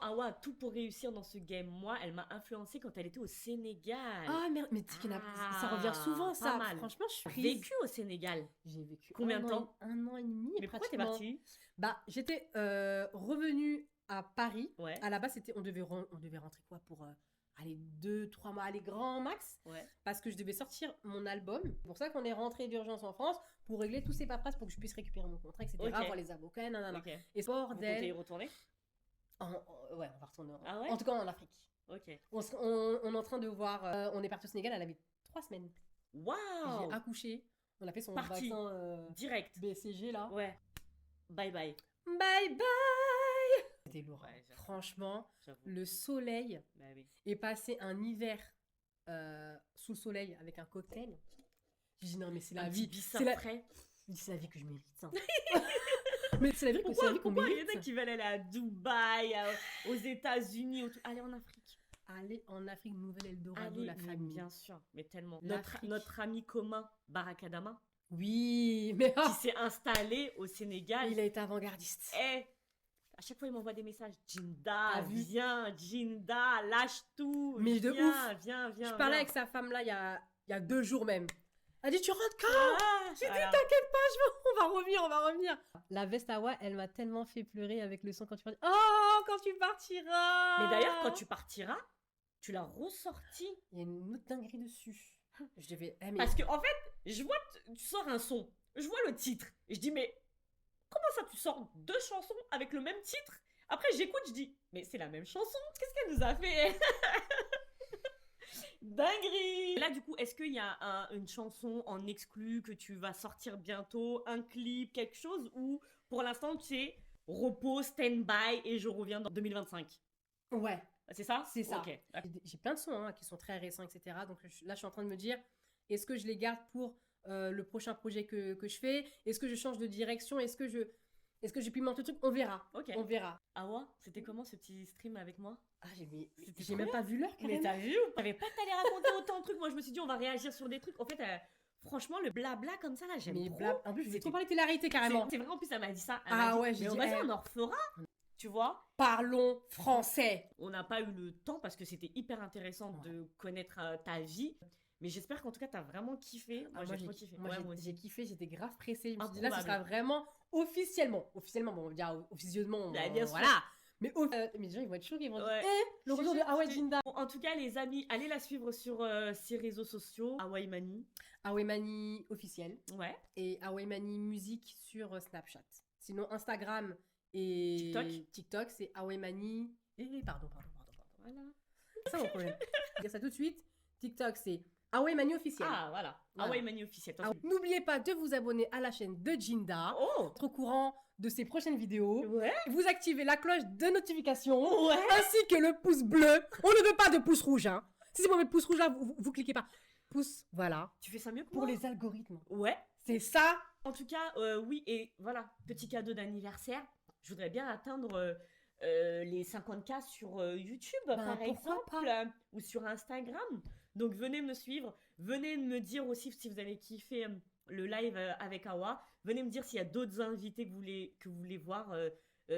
Awa a tout pour réussir dans ce game. Moi, elle m'a influencée quand elle était au Sénégal. Ah merde, mais ça revient souvent, ça. Mal. Franchement, je suis vécu au Sénégal. J'ai vécu combien de temps? 1 an et demi. Mais pourquoi t'es partie? Bah, j'étais revenue à Paris. Ouais. À la base, on devait rentrer quoi pour aller 2-3 mois, aller grand max. Ouais. Parce que je devais sortir mon album. C'est pour ça qu'on est rentré d'urgence en France pour régler tous ces paperasses pour que je puisse récupérer mon contrat, etc. Voir les avocats, nanana. Okay. Et bordel. Vous comptez y retourner? Ouais, on va retourner. Ah ouais? En tout cas, en Afrique. Ok. On est en train de voir. On est parti au Sénégal, elle avait 3 semaines. Waouh! J'ai accouché. On a fait son vaccin direct. BCG là. Ouais. Bye bye. Bye bye! C'était lourd. Ouais, franchement, le soleil. Bah oui. Et passer un hiver sous le soleil avec un cocktail. Je dis non, mais c'est la vie. C'est la vie que je mérite. Hein. Mais c'est la vie qu'on mérite. Pourquoi il y en a qui veulent aller à Dubaï, aux États-Unis, aller en Afrique? Aller en Afrique, nouvelle Eldorado, la famille. Bien sûr, mais tellement. Notre ami commun, Barakadama. Oui, mais qui s'est installé au Sénégal. Il a été avant-gardiste. À chaque fois, il m'envoie des messages. Jinda, viens, Jinda, lâche tout. Mais de ouf. Viens. Je parlais avec sa femme là il y a 2 jours même. Elle dit, tu rentres quand? J'ai dit, t'inquiète pas, on va revenir. La veste Awa, elle m'a tellement fait pleurer avec le son quand tu partiras. Oh, quand tu partiras. Mais d'ailleurs, quand tu partiras, tu l'as ressorti. Il y a une autre dinguerie dessus. Je devais... Parce que en fait, je vois, tu sors un son, je vois le titre, et je dis, mais comment ça, tu sors 2 chansons avec le même titre? Après, j'écoute, je dis, mais c'est la même chanson, qu'est-ce qu'elle nous a fait? Dinguerie! Là, du coup, est-ce qu'il y a une chanson en exclu que tu vas sortir bientôt, un clip, quelque chose, ou pour l'instant, tu es repos, stand-by, et je reviens dans 2025? Ouais. C'est ça? C'est ça. Okay. J'ai plein de sons qui sont très récents, etc. Donc là, je suis en train de me dire, est-ce que je les garde pour le prochain projet que je fais? Est-ce que je change de direction? Est-ce que je pimente le truc? On verra. Okay. On verra. Awa, c'était comment ce petit stream avec moi? J'ai même pas vu l'heure. Mais t'as vu? Je savais pas que t'allais raconter autant de trucs. Moi, je me suis dit, on va réagir sur des trucs. En fait, franchement, le blabla comme ça, là, j'aime trop. En plus, je voulais trop parler de télé-réalité, carrément. C'est vrai, en plus, elle m'a dit ça. Ouais, j'ai dit, vas-y, on en refera. Tu vois? Parlons français. On n'a pas eu le temps parce que c'était hyper intéressant de connaître ta vie. Mais j'espère qu'en tout cas, t'as vraiment kiffé. Moi, j'ai trop kiffé. Moi, Ouais, j'ai moi aussi. j'ai kiffé, j'étais grave pressée. Je me suis dit, là, ce Improbable. sera vraiment officiellement, bon, on va dire officieusement, Bah, bien sûr. voilà. Mais les gens, ils vont être choqués, ils vont Ouais. dire, le retour de Hawaii Jinda. Bon, en tout cas, les amis, allez la suivre sur ses réseaux sociaux. Hawaii Mani. Hawaii Mani officiel Ouais. et Hawaii Mani musique sur Snapchat. Sinon, Instagram et TikTok, c'est Hawaii Mani. Pardon. Voilà. C'est ça mon problème. Je vais dire ça tout de suite. TikTok, c'est Hawaii Mani officiel. Ah, voilà. Hawaii Mani officiel. N'oubliez pas de vous abonner à la chaîne de Jinda. Oh. Être au courant de ses prochaines vidéos. Ouais. Vous activez la cloche de notification. Ouais. Ainsi que le pouce bleu. On ne veut pas de pouce rouge. Hein. Si vous mettez pouce rouge là, vous cliquez pas. Pouce, voilà. Tu fais ça mieux que Pour moi. les algorithmes. Ouais. C'est ça. En tout cas, oui, et voilà, petit cadeau d'anniversaire. Je voudrais bien atteindre les 50K sur YouTube, par exemple, ou sur Instagram. Donc, venez me suivre. Venez me dire aussi si vous avez kiffé le live avec Awa. Venez me dire s'il y a d'autres invités que vous voulez voir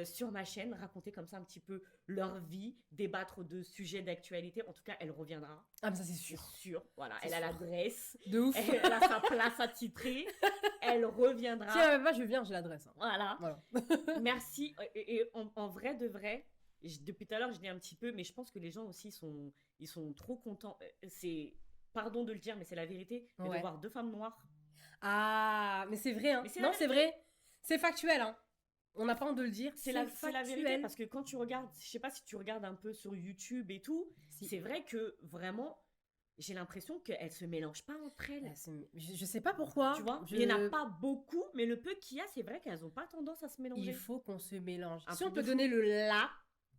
sur ma chaîne. Raconter comme ça un petit peu leur vie, débattre de sujets d'actualité. En tout cas, elle reviendra. Ah, mais ça, c'est sûr. C'est sûr. Voilà, C'est elle a sûr. l'adresse. De ouf. Elle a sa place attitrée. Elle reviendra. Si elle veut pas, je viens, j'ai l'adresse. Hein. Voilà. Merci. Et en vrai de vrai, depuis tout à l'heure, je dis un petit peu, mais je pense que les gens aussi ils sont trop contents. C'est, pardon de le dire, mais c'est la vérité, mais de voir deux femmes noires. Ah, mais c'est vrai. Hein. Non, c'est vrai. C'est factuel. Hein. On n'a pas honte de le dire. C'est la vérité, parce que quand tu regardes, je sais pas si tu regardes un peu sur YouTube et tout, c'est vrai que vraiment, j'ai l'impression qu'elles se mélangent pas entre elles. Je sais pas pourquoi. Tu vois, il y en a pas beaucoup, mais le peu qu'il y a, c'est vrai qu'elles ont pas tendance à se mélanger. Il faut qu'on se mélange. Un Si peu on peut de donner le là,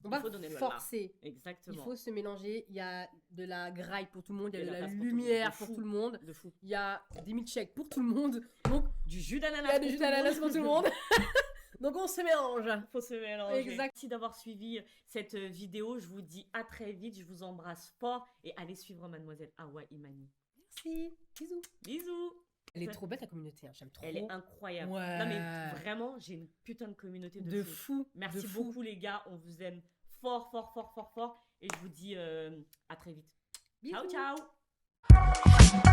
on va donner le forcer. là. Exactement. Il faut se mélanger. Il y a de la graille pour tout le monde, il y a de la place lumière pour tout le monde. De fou. Il y a des milkshakes pour tout le monde. Donc, du jus d'ananas. Il y a du jus d'ananas pour tout le monde. Donc on se mélange. Faut se mélanger. Exact. Merci d'avoir suivi cette vidéo. Je vous dis à très vite. Je vous embrasse fort et allez suivre mademoiselle Hawaii Mani. Merci. Bisous. Bisous. Elle est trop belle ta communauté, hein. J'aime trop. Elle est incroyable. Ouais. Non mais vraiment, j'ai une putain de communauté de fou. Merci beaucoup les gars. On vous aime fort, fort, fort, fort, fort. Et je vous dis à très vite. Bisous. Ciao, ciao.